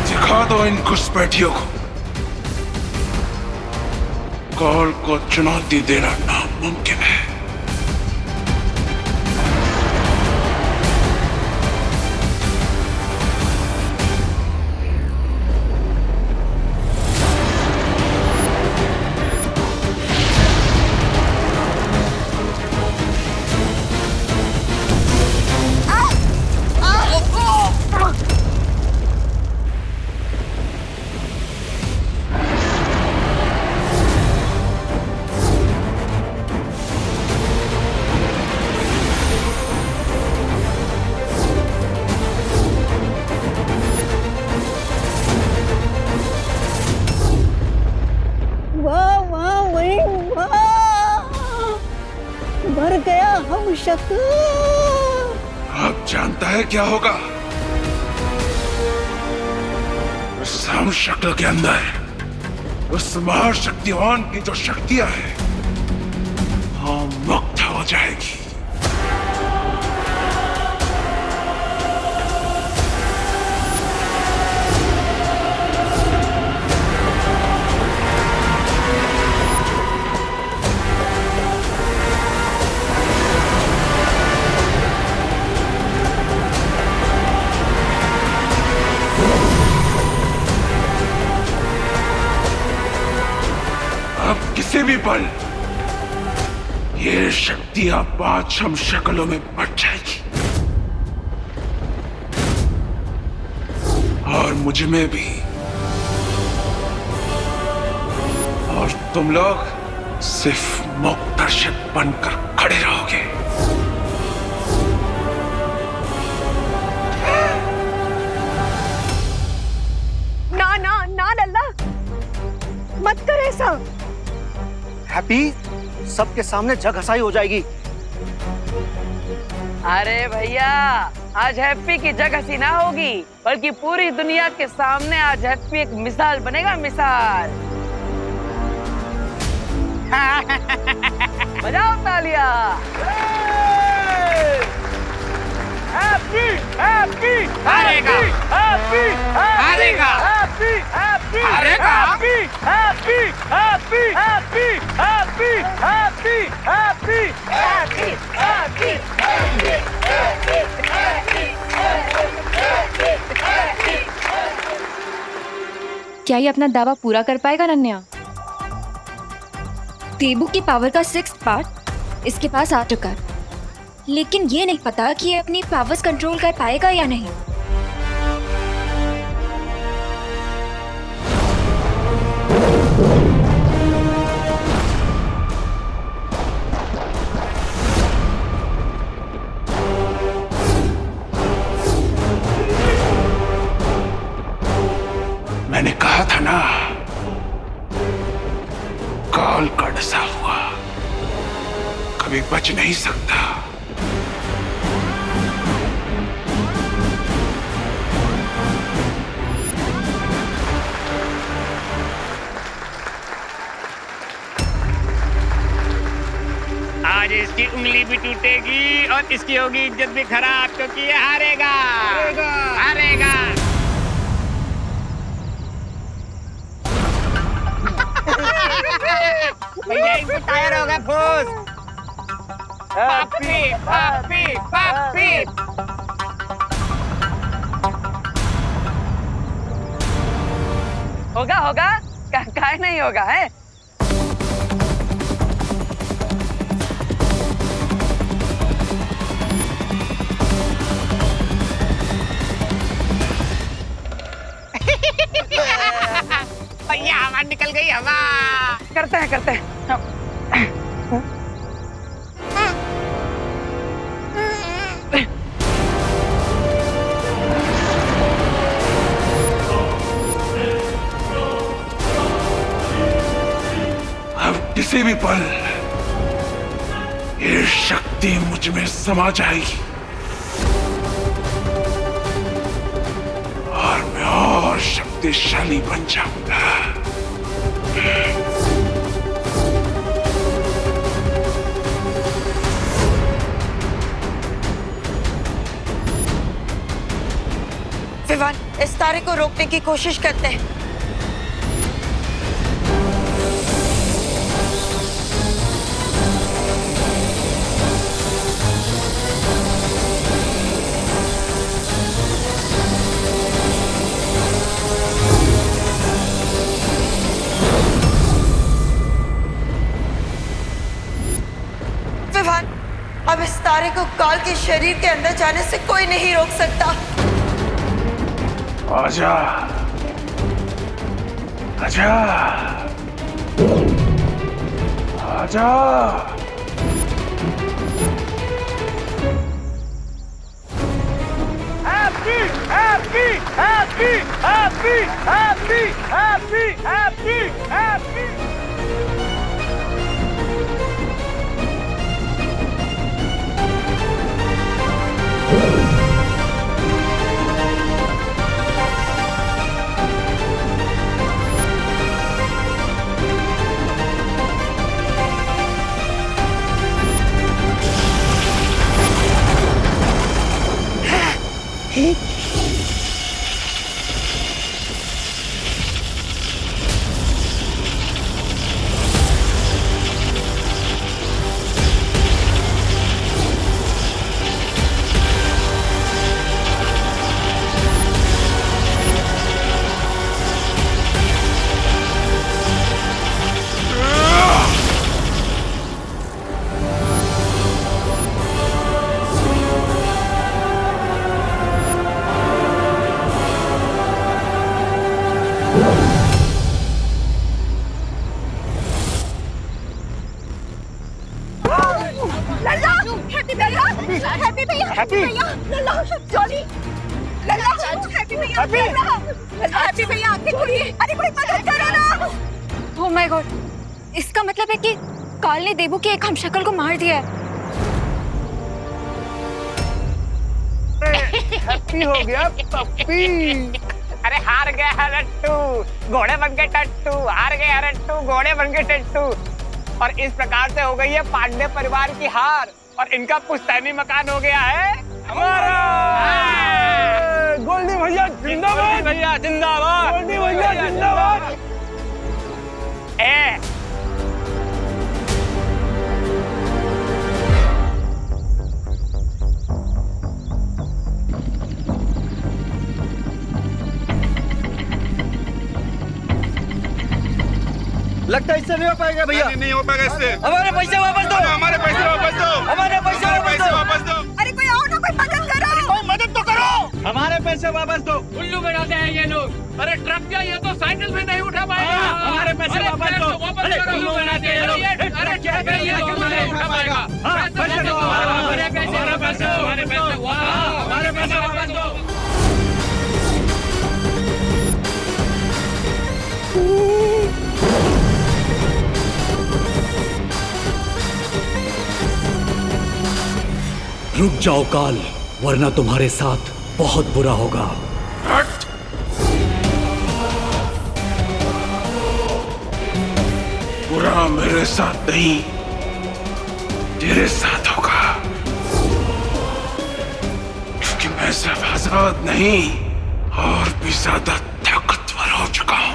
दिखा दो इन घुसपैठियों को, काल को चुनौती देना नामुमकिन है। मर गया हम शक्ल। अब जानता है क्या होगा? उस हम शक्ल के अंदर उस महाशक्तिवान की जो शक्तियां हैं, हाँ, मुक्त हो जाएगी। किसी भी पल ये शक्तियां 5 हम शक्लों में बट जाएगी और मुझ में भी, और तुम लोग सिर्फ मोक्षदर्शक बनकर खड़े रहोगे। ना ना ना लल्ला, मत कर ऐसा। हैप्पी, सबके सामने जग हंसाई हो जाएगी। अरे भैया, आज हैप्पी की जग हंसी ना होगी, बल्कि पूरी दुनिया के सामने आज हैप्पी एक मिसाल बनेगा, मिसाल। बजाओ तालियां। हैप्पी हैप्पी हारेगा, हैप्पी हारेगा, हैप्पी हैप्पी अरे happy happy happy happy happy happy happy happy क्या ये अपना दावा पूरा कर पाएगा नन्या? देबू की पावर का 6th पार्ट इसके पास आ चुका है, लेकिन ये नहीं पता कि ये अपनी पावर्स कंट्रोल कर पाएगा या नहीं। मैंने कहा था ना, काल का डसा हुआ कभी बच नहीं सकता। आज इसकी उंगली भी टूटेगी और इसकी होगी इज्जत भी खराब, क्योंकि ये हारेगा हारेगा। भैया इनके टायर हो गए फूस। पापी पापी पापी। होगा होगा, काहे नहीं होगा है। भैया हवा निकल गई, हवा। करते हैं अब किसी भी पल ये शक्ति मुझ में समा जाएगी और मैं और शक्तिशाली बन जाऊंगा। विवान, इस तारे को रोकने की कोशिश करते हैं। विवान, अब इस तारे को काल के शरीर के अंदर जाने से कोई नहीं रोक सकता। आजा आजा आजा। Happy happy happy happy happy happy happy happy. Happy भैया, हैप्पी भैया, लल्ला, जॉली, लल्ला, हैप्पी भैया, लल्ला, हैप्पी भैया, आंखें खोलिए, अरे कोई मदद करो ना। ओह माय गॉड, इसका मतलब है कि काल ने देबू के एक हमशक्ल को मार दिया है। हैप्पी हो गया पप्पी। अरे हार गया है रट्टू, घोड़े बन के टट्टू, हार गया रट्टू, घोड़े बन के टट्टू। और इस प्रकार से हो गई है पांडे परिवार की हार और इनका पुश्तैनी मकान हो गया है हमारा। गोल्डी भैया जिंदाबाद, भैया जिंदाबाद, गोल्डी भैया जिंदाबाद। लगता है इससे नहीं हो पाएगा भैया। नहीं हो पाएगा इससे। हमारे पैसे वापस दो, हमारे पैसे वापस दो, हमारे पैसे वापस दो। अरे कोई आओ ना, कोई मदद करो, कोई मदद तो करो। हमारे पैसे वापस दो। उल्लू बनाते हैं ये लोग। अरे ट्रक क्या, ये तो साइकिल में नहीं उठा पाएगा। हमारे पैसे वापस दो। उल्लू बनाते हैं ये लोग। अरे क्या है ये, क्यों नहीं उठा पाएगा? पैसे दो, हमारे पैसे, हमारे पैसे, हमारे पैसे, हमारे पैसे वापस दो। रुक जाओ काल, वरना तुम्हारे साथ बहुत बुरा होगा। बुरा मेरे साथ नहीं, तेरे साथ होगा, क्योंकि मैं सिर्फ आजाद नहीं और भी ज्यादा ताकतवर हो चुका हूं।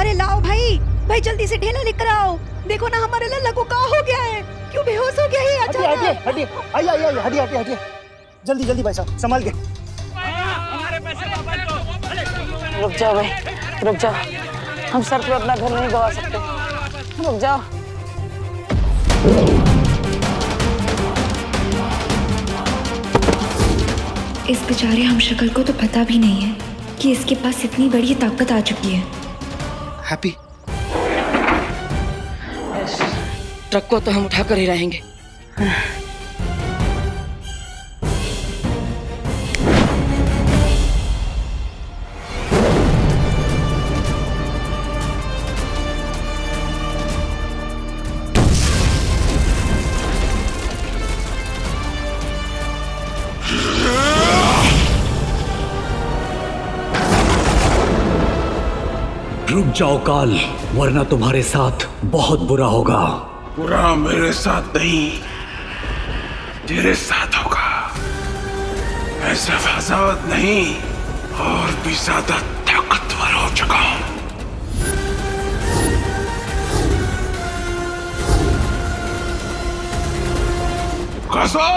अरे लाओ भाई, भाई जल्दी से ढेला लेकर आओ। देखो ना हमारे लल्ला को क्या हो गया है, क्यों बेहोश हो गया है अचानक। हटिए, आइए, हटिए। जल्दी जल्दी भाई साहब, संभाल के। रुक जाओ भाई, रुक जाओ। हम सर पे अपना घर नहीं गवा सकते। रुक जाओ। इस बेचारे हमशक्ल को तो पता भी नहीं है कि इसके पास इतनी बड़ी ताकत आ चुकी है। हैप्पी, ट्रक को तो हम उठाकर ही रहेंगे। रुक जाओ काल, वरना तुम्हारे साथ बहुत बुरा होगा। बुरा मेरे साथ नहीं, तेरे साथ होगा। मैं सिर्फ आजाद नहीं और भी ज्यादा ताकतवर हो चुका हूं। कसो!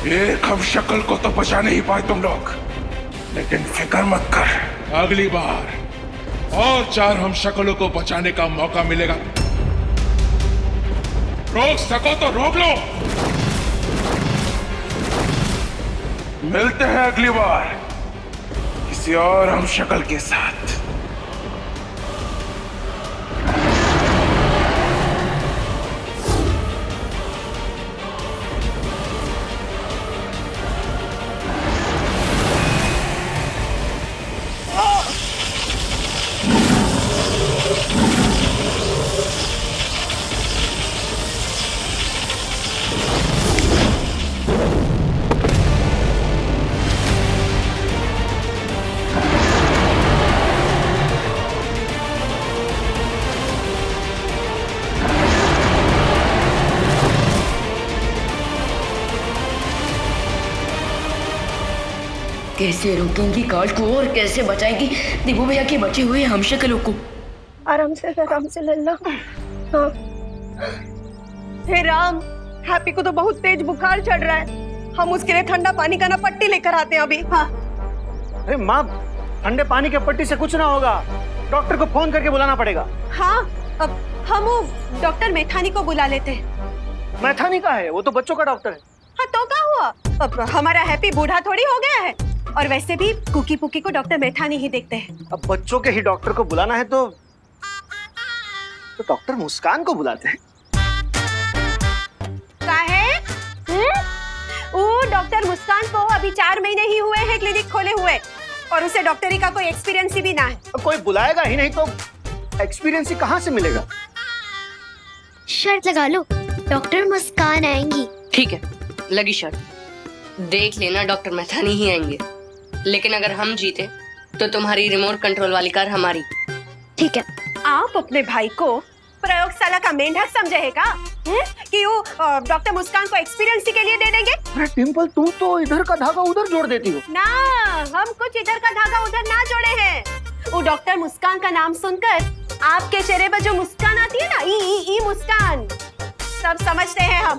एक हम शक्ल को तो बचा नहीं पाए तुम लोग, लेकिन फिक्र मत कर, अगली बार और 4 हम शक्लों को बचाने का मौका मिलेगा। रोक सको तो रोक लो। मिलते हैं अगली बार किसी और हम शक्ल के साथ। कैसे रोकेंगी काल को और कैसे बचाएंगी दिबू भैया के बचे हुए हमशक्लों को? आराम से लल्ला। हाँ। हे राम, हैप्पी को तो बहुत तेज बुखार चढ़ रहा है। हम उसके लिए ठंडा पानी का ना पट्टी लेकर आते हैं अभी। हाँ। अरे माँ, ठंडे पानी के पट्टी से कुछ ना होगा, डॉक्टर को फोन करके बुलाना पड़ेगा। हाँ, अब हम वो डॉक्टर मैथानी को बुला लेते हैं। मैथानी का है, वो तो बच्चों का डॉक्टर है। हाँ तो क्या हुआ, अब हमारा हैप्पी बूढ़ा थोड़ी हो गया है। और वैसे भी कुकी पुकी को डॉक्टर मैथानी ही देखते हैं। अब बच्चों के ही डॉक्टर को बुलाना है तो डॉक्टर मुस्कान को बुलाते हैं। वो डॉक्टर मुस्कान को अभी 4 महीने ही हुए हैं क्लिनिक खोले हुए, और उसे डॉक्टरी का कोई एक्सपीरियंस ही भी ना है। कोई बुलाएगा ही नहीं तो एक्सपीरियंस ही कहाँ से मिलेगा? शर्त लगा लो, डॉक्टर मुस्कान आएंगी। ठीक है, लगी शर्त। देख लेना, डॉक्टर मैथानी ही आएंगे। लेकिन अगर हम जीते तो तुम्हारी रिमोट कंट्रोल वाली कार हमारी। ठीक है। आप अपने भाई को प्रयोगशाला का मेंढक समझे है का? कि वो डॉक्टर मुस्कान को एक्सपीरियंस के लिए दे देंगे? अरे डिम्पल, तुम तो इधर का धागा उधर जोड़ देती हो ना। हम कुछ इधर का धागा उधर ना जोड़े हैं। वो डॉक्टर मुस्कान का नाम सुनकर आपके चेहरे पर जो मुस्कान आती है ना, ई मुस्कान, सब समझते हैं हम।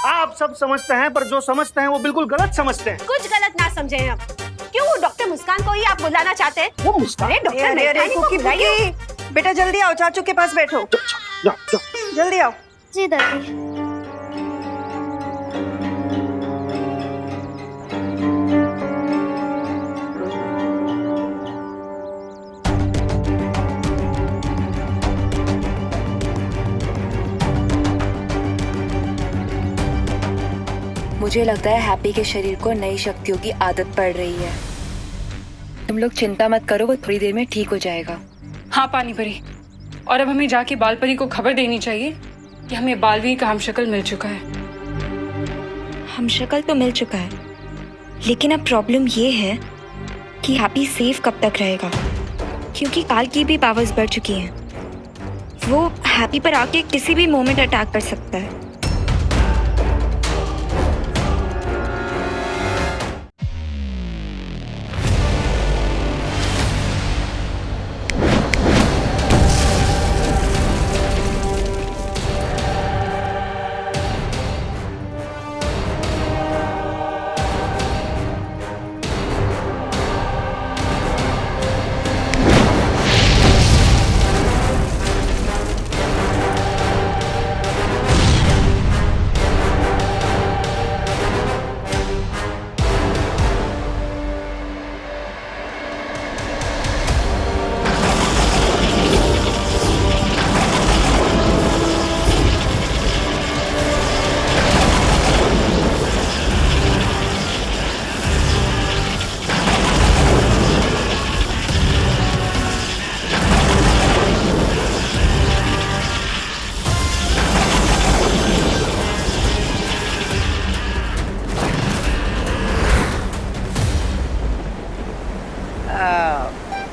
आप सब समझते हैं, पर जो समझते हैं वो बिल्कुल गलत समझते हैं। कुछ गलत ना समझे हम। क्यों वो डॉक्टर मुस्कान को ही आप बुलाना चाहते हैं? वो मुस्कान? डॉक्टर मैथानी को बुलाइए। बेटा जल्दी आओ, चाचू के पास बैठो। जल्दी आओ। जी दादी। मुझे लगता है हैप्पी के शरीर को नई शक्तियों की आदत पड़ रही है। तुम लोग चिंता मत करो, वो थोड़ी देर में ठीक हो जाएगा। हाँ पानी परी, और अब हमें जाके बाल परी को खबर देनी चाहिए कि हमें बालवीर का हमशक्ल मिल चुका है। हमशक्ल तो मिल चुका है, लेकिन अब प्रॉब्लम ये है कि हैप्पी सेफ कब तक रहेगा, क्योंकि काल की भी पावर्स बढ़ चुकी हैं। वो हैप्पी पर आके किसी भी मोमेंट अटैक कर सकता है।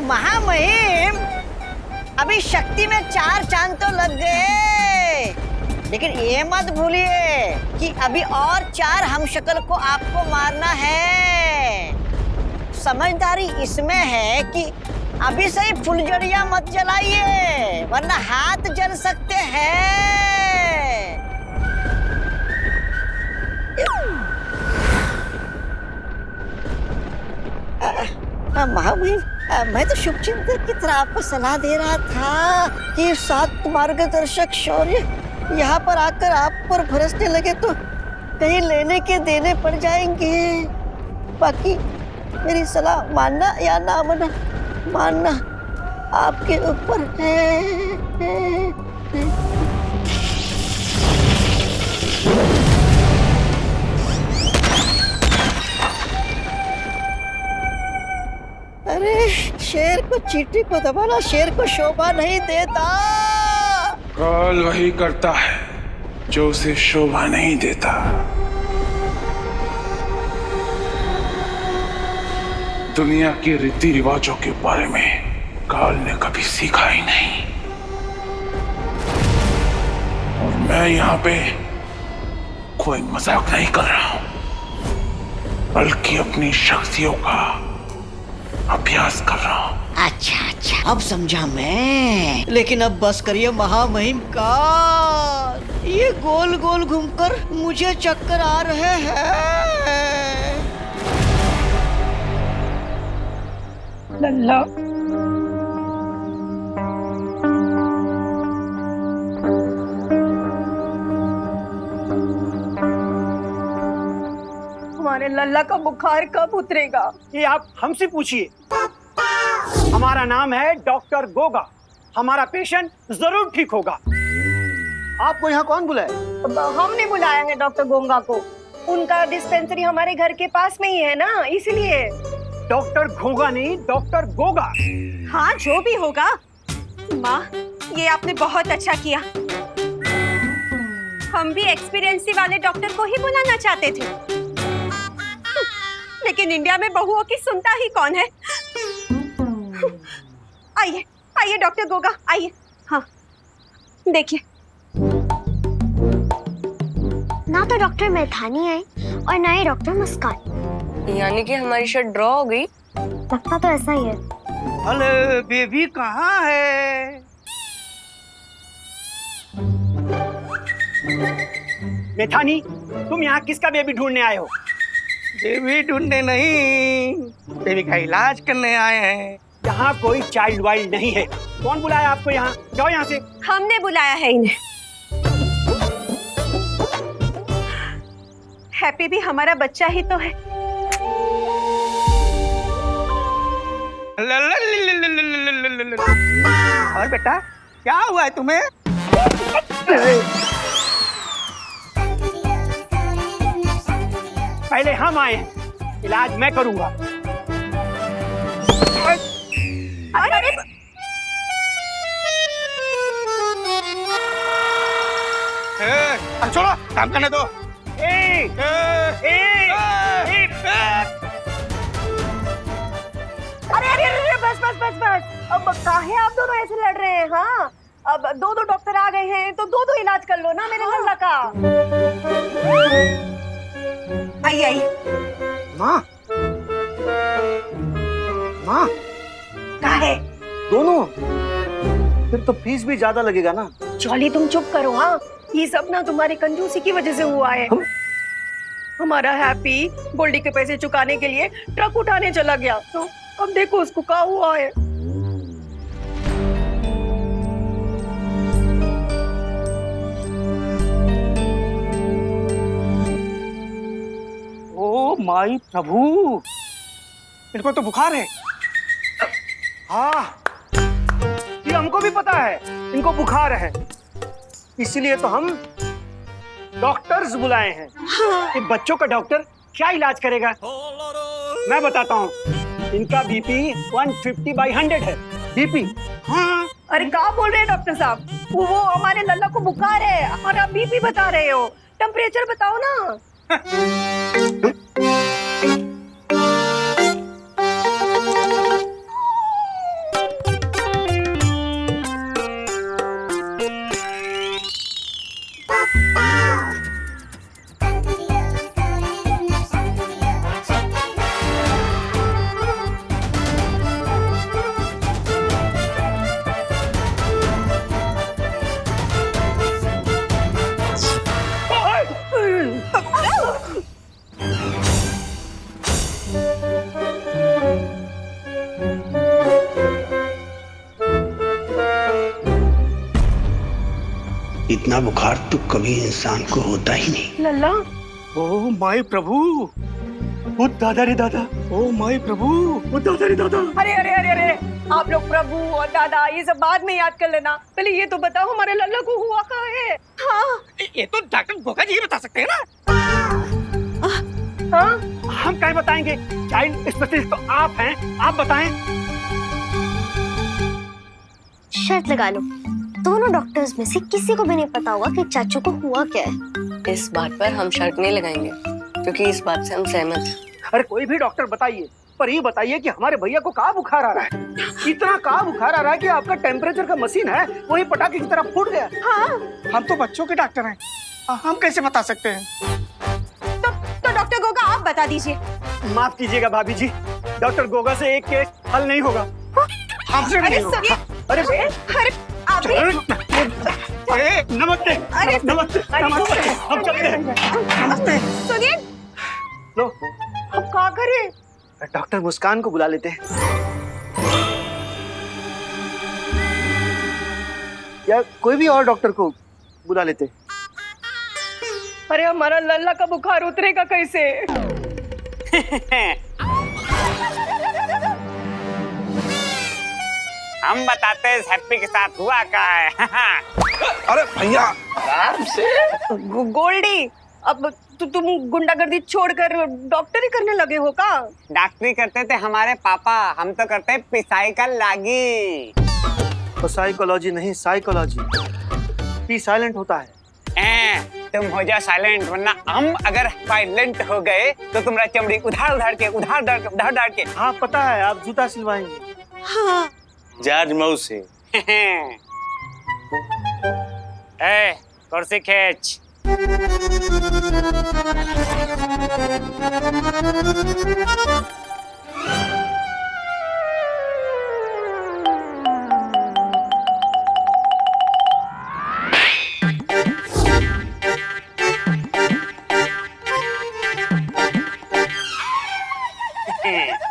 महामहिम, अभी शक्ति में 4 चांद तो लग गए, लेकिन ये मत भूलिए कि अभी और 4 हमशक्ल को आपको मारना है। समझदारी इसमें है कि अभी से ही फुलझड़ियां मत जलाइए, वरना हाथ जल सकते हैं। महामहिम, मैं तो शुभचिंतक की तरह आपको सलाह दे रहा था कि 7 मार्गदर्शक शौर्य यहाँ पर आकर आप पर बरसने लगे तो कहीं लेने के देने पड़ जाएंगे। बाकी मेरी सलाह मानना या ना मानना आपके ऊपर है। अरे शेर को चींटी को दबाना शेर को शोभा नहीं देता। काल वही करता है जो उसे शोभा नहीं देता। दुनिया के रीति रिवाजों के बारे में काल ने कभी सीखा ही नहीं। और मैं यहाँ पे कोई मजाक नहीं कर रहा हूं, बल्कि अपनी शक्तियों का अभ्यास कर रहा हूं। अच्छा, अब समझा मैं। लेकिन अब बस करिए महामहिम का, ये गोल गोल घूमकर मुझे चक्कर आ रहे हैं। लल्ला हमारे लल्ला का बुखार कब उतरेगा? ये आप हमसे पूछिए। हमारा नाम है डॉक्टर गोगा। हमारा पेशेंट जरूर ठीक होगा। आपको यहाँ कौन बुलाए? हमने बुलाया है डॉक्टर गोंगा को। उनका डिस्पेंसरी हमारे घर के पास में ही है ना, इसलिए। डॉक्टर घोगा नहीं, डॉक्टर गोगा। हाँ, जो भी होगा। माँ, ये आपने बहुत अच्छा किया। हम भी एक्सपीरियंसी वाले डॉक्टर को ही बुलाना चाहते थे, लेकिन इंडिया में बहुओं की सुनता ही कौन है। आइए आइए डॉक्टर गोगा, आइए। हाँ, देखिए। ना तो डॉक्टर मैथानी आई और ना ही डॉक्टर मुस्कान। यानी कि हमारी शर्ट ड्रॉ हो गई। लगता तो ऐसा ही है। अरे बेबी कहाँ है? मेथानी, तुम यहाँ किसका बेबी ढूंढने आए हो? बेबी ढूंढने नहीं, बेबी का इलाज करने आए हैं। यहाँ कोई चाइल्ड वाइल्ड नहीं है। कौन बुलाया आपको यहाँ? जाओ यहाँ से। हमने बुलाया है इन्हें। हैप्पी भी हमारा बच्चा ही तो है। और बेटा, क्या हुआ है तुम्हें? पहले हम आए हैं, इलाज मैं करूंगा। अरे छोड़ो, काम करने दो। अरे बस बस बस बस। अब काहे आप दोनों ऐसे लड़ रहे हैं? हाँ, अब दो दो डॉक्टर आ गए हैं तो दो दो इलाज कर लो ना मेरे लल्ला का। आइए आइए। माँ, माँ, कहाँ है? दोनों? फिर तो फीस भी ज्यादा लगेगा ना। जॉली, तुम चुप करो। हाँ, ये सब ना तुम्हारी कंजूसी की वजह से हुआ है। हमारा हैप्पी गोल्डी के पैसे चुकाने के लिए ट्रक उठाने चला गया, तो अब देखो उसको क्या हुआ है। ओ माई प्रभु, इनको तो बुखार है। हाँ, ये हमको भी पता है, इनको बुखार है। इसीलिए तो हम डॉक्टर्स बुलाए हैं। ये बच्चों का डॉक्टर क्या इलाज करेगा? मैं बताता हूँ। इनका बीपी 150/100 है। बीपी? हाँ। अरे क्या बोल रहे हैं डॉक्टर साहब? वो हमारे लल्ला को बुखार है और आप बीपी बता रहे हो। टेम्परेचर बताओ ना। इतना बुखार तो कभी इंसान को होता ही नहीं। लल्ला, ओ माई प्रभु, ओ दादा रे दादा, ओ माई प्रभु, ओ दादा रे दादा। अरे अरे अरे अरे, आप लोग प्रभु और दादा ये सब बाद में याद कर लेना। पहले ये तो बताओ हमारे लल्ला को हुआ क्या है? हाँ, ये तो डॉक्टर गोगा जी बता सकते हैं ना। हाँ, हम क्या बताएंगे? चाइल्ड स्पेशलिस्ट तो आप हैं, आप बताएं। शर्त लगा लो, दोनों डॉक्टर्स में से किसी को भी नहीं पता होगा कि चाचू को हुआ क्या है। इस बात पर हम शर्त नहीं लगाएंगे, क्योंकि इस बात से हम सहमत हैं। अरे कोई भी डॉक्टर बताइए, पर ये बताइए कि हमारे भैया को कहाँ बुखार आ रहा है? इतना कहाँ बुखार आ रहा है कि आपका टेम्परेचर का मशीन है वही पटाखे की तरह फूट गया। हाँ, हम तो बच्चों के डॉक्टर हैं, हम कैसे बता सकते हैं? तो डॉक्टर गोगा आप बता दीजिए। माफ कीजिएगा भाभी जी, डॉक्टर गोगा से एक केस हल नहीं होगा। हमसे नहीं होगा। अरे अरे आप नमस्ते। अरे नमस्ते, नमस्ते, हम चलते हैं। नमस्ते। सुनिए, लो, अब क्या करें? डॉक्टर मुस्कान को बुला लेते हैं। या कोई भी और डॉक्टर को बुला लेते। अरे हमारा लल्ला का बुखार उतरेगा कैसे? हम बताते हैं हैप्पी के साथ हुआ क्या है। अरे भैया आराम से। गोल्डी, अब तुम गुंडागर्दी छोड़कर डॉक्टरी करने लगे हो का? डॉक्टरी करते थे हमारे पापा, हम तो करते हैं पिसाई का लागी। तो साइकोलॉजी नहीं, साइकोलॉजी। पी साइलेंट होता है। तुम हो जाओ साइलेंट, वरना हम अगर वायलेंट हो गए तो तुम्हारा चमड़ी उधार उधार के। हाँ पता है, आप जूता सिलवाएंगे। हाँ। जॉर्ज मौसी। ए, कुर्सी खींच।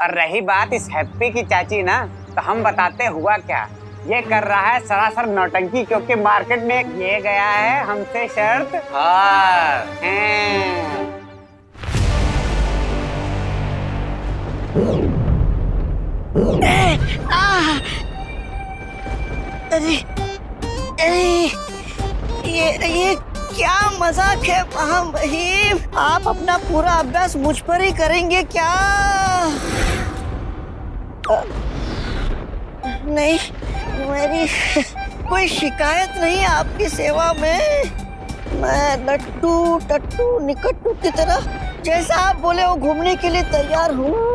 और रही बात इस हैप्पी की चाची ना, तो हम बताते हुआ क्या। ये कर रहा है सरासर नौटंकी, क्योंकि मार्केट में ये गया है हमसे शर्त हार। अरे अरे ये क्या मजाक है महामहिम? आप अपना पूरा अभ्यास मुझ पर ही करेंगे क्या? नहीं, मेरी कोई शिकायत नहीं आपकी सेवा में। मैं लट्टू टट्टू निकट्टू की तरह जैसा आप बोले वो घूमने के लिए तैयार हूँ।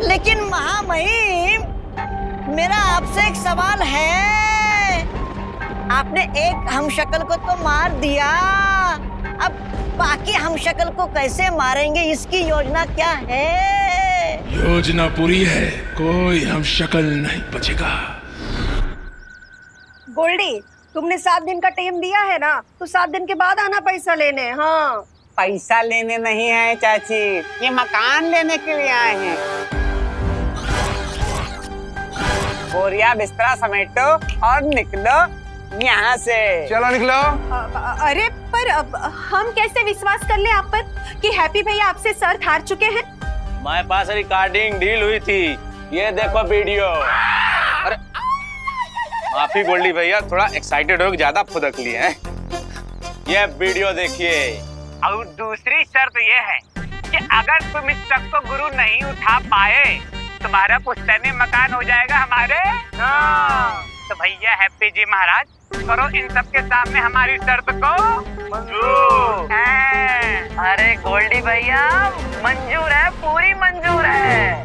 लेकिन महामहिम, मेरा आपसे एक सवाल है। आपने एक हमशक्ल को तो मार दिया, अब बाकी हमशक्ल को कैसे मारेंगे, इसकी योजना क्या है? योजना पूरी है, कोई हम शक्ल नहीं बचेगा। गोल्डी, तुमने 7 दिन का टाइम दिया है ना, तो 7 दिन के बाद आना पैसा लेने। हाँ, पैसा लेने नहीं है चाची, ये मकान लेने के लिए आए हैं। बोरिया बिस्तरा समेटो और निकलो यहाँ से। चलो निकलो। अरे पर अब हम कैसे विश्वास कर ले आप पर कि हैप्पी भैया आपसे शर्त हार चुके हैं? हमारे पास रिकॉर्डिंग डील हुई थी, ये देखो वीडियो। अरे माफी गोल्डी भैया, थोड़ा एक्साइटेड हो, ज्यादा फुदक लिए हैं। ये वीडियो देखिए। और दूसरी शर्त ये है कि अगर तुम इस शख्स को गुरु नहीं उठा पाए, तुम्हारा पुश्तैनी मकान हो जाएगा हमारे। तो भैया हैप्पी जी महाराज, करो इन सब के सामने हमारी शर्त को मंजूर। अरे गोल्डी भैया, मंजूर है, पूरी मंजूर है।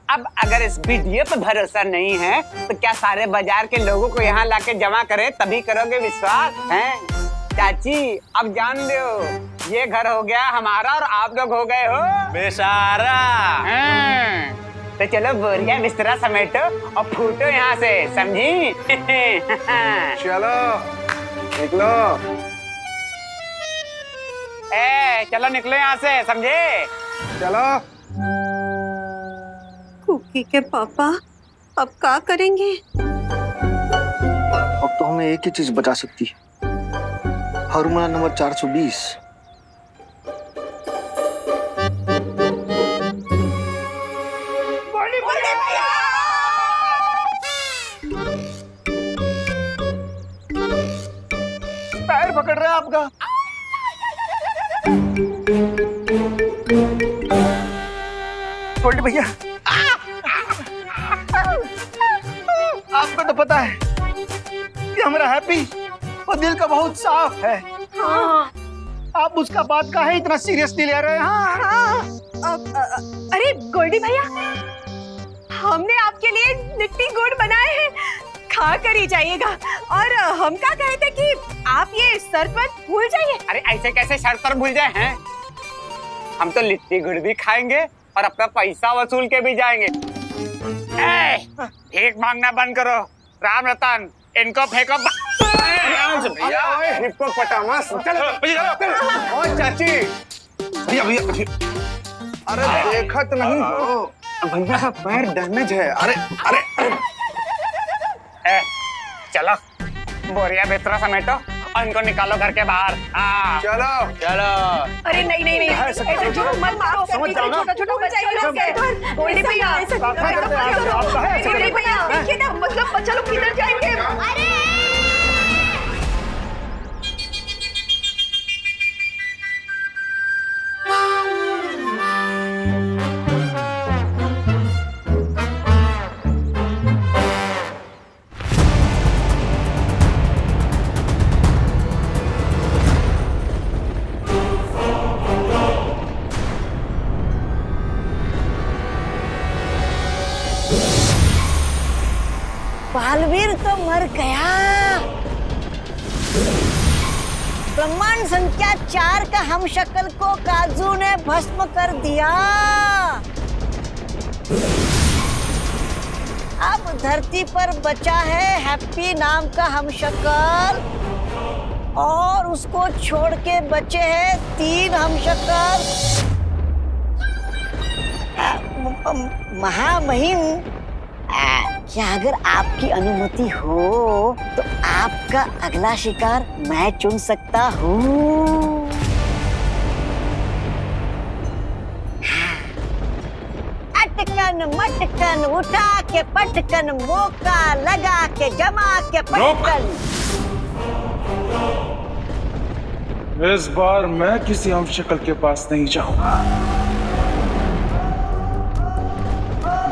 अब अगर इस वीडियो पर भरोसा नहीं है तो क्या सारे बाजार के लोगों को यहाँ लाके जमा करे तभी करोगे विश्वास? हैं चाची, अब जान लो, ये घर हो गया हमारा और आप लोग हो गए हो बेसारा। तो चलो बोरिया बिस्तरा समेटो और फूटो यहाँ से, समझी? चलो निकलो। चलो निकलो यहाँ से, समझे? चलो। कुकी के पापा अब क्या करेंगे? अब तो हमें एक ही चीज बचा सकती है, फार्मूला नंबर 420। पैर पकड़ रहे हैं आपका। गोल्डी भैया, आपको तो पता है कि हमारा हैप्पी वो दिल का बहुत साफ है। हाँ। आप उसका बात का है इतना सीरियसली ले रहे हैं? हाँ। अरे गोल्डी भैया, हमने आपके लिए लिट्टी गुड़ बनाए हैं, खा कर ही जाइएगा। और हम क्या कहे थे कि आप ये शर्त पर भूल जाइए। अरे ऐसे कैसे शर्त पर भूल जाए हैं? हम तो लिट्टी गुड़ भी खाएंगे और अपना पैसा वसूल के भी जाएंगे। भीख मांगना बंद करो, राम रतन, इनको फेंको भैया हिप्पोपोटामस चलो ओए चाची भैया भैया अरे देखा तो नहीं हो भैया का पैर डैमेज है अरे अरे चलो बोरिया बेतरा समेटो और इनको निकालो घर के बाहर। चलो चलो। अरे नहीं नहीं नहीं ऐसे जो मत मारो, समझ जाओ ना, छोटा छोटा बच्चा लोग है। गोल्डी भैया गोल्डी भैया देखिए ना, मतलब बच्चा लोग किधर जाएंगे? अरे बालवीर तो मर गया। ब्रह्मांड संख्या 4 का हमशक्ल को काजू ने भस्म कर दिया। अब धरती पर बचा है हैप्पी नाम का हमशक्ल और उसको छोड़ के बचे हैं 3 हमशक्ल। महामहिम, क्या अगर आपकी अनुमति हो तो आपका अगला शिकार मैं चुन सकता हूँ? अटकन मटकन उठा के पटकन, मौका लगा के जमा के पटकन। इस बार मैं किसी हमशक्ल के पास नहीं जाऊंगा,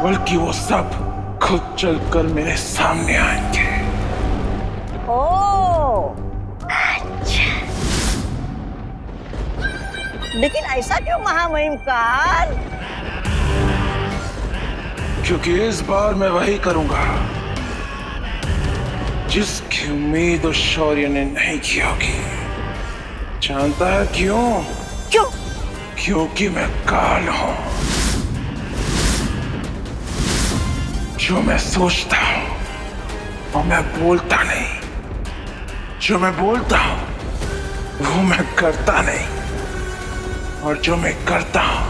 बल्कि वो सब खुद चलकर मेरे सामने आएंगे। ओह, अच्छा। लेकिन ऐसा क्यों महामहिम काल? क्योंकि इस बार मैं वही करूंगा जिसकी उम्मीद उस शौर्य ने नहीं की होगी। जानता है क्यों? क्यों? क्योंकि मैं काल हूं। जो मैं सोचता हूं वो मैं बोलता नहीं, जो मैं बोलता हूं वो मैं करता नहीं, और जो मैं करता हूं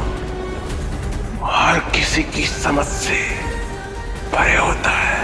वो हर किसी की समझ से परे होता है।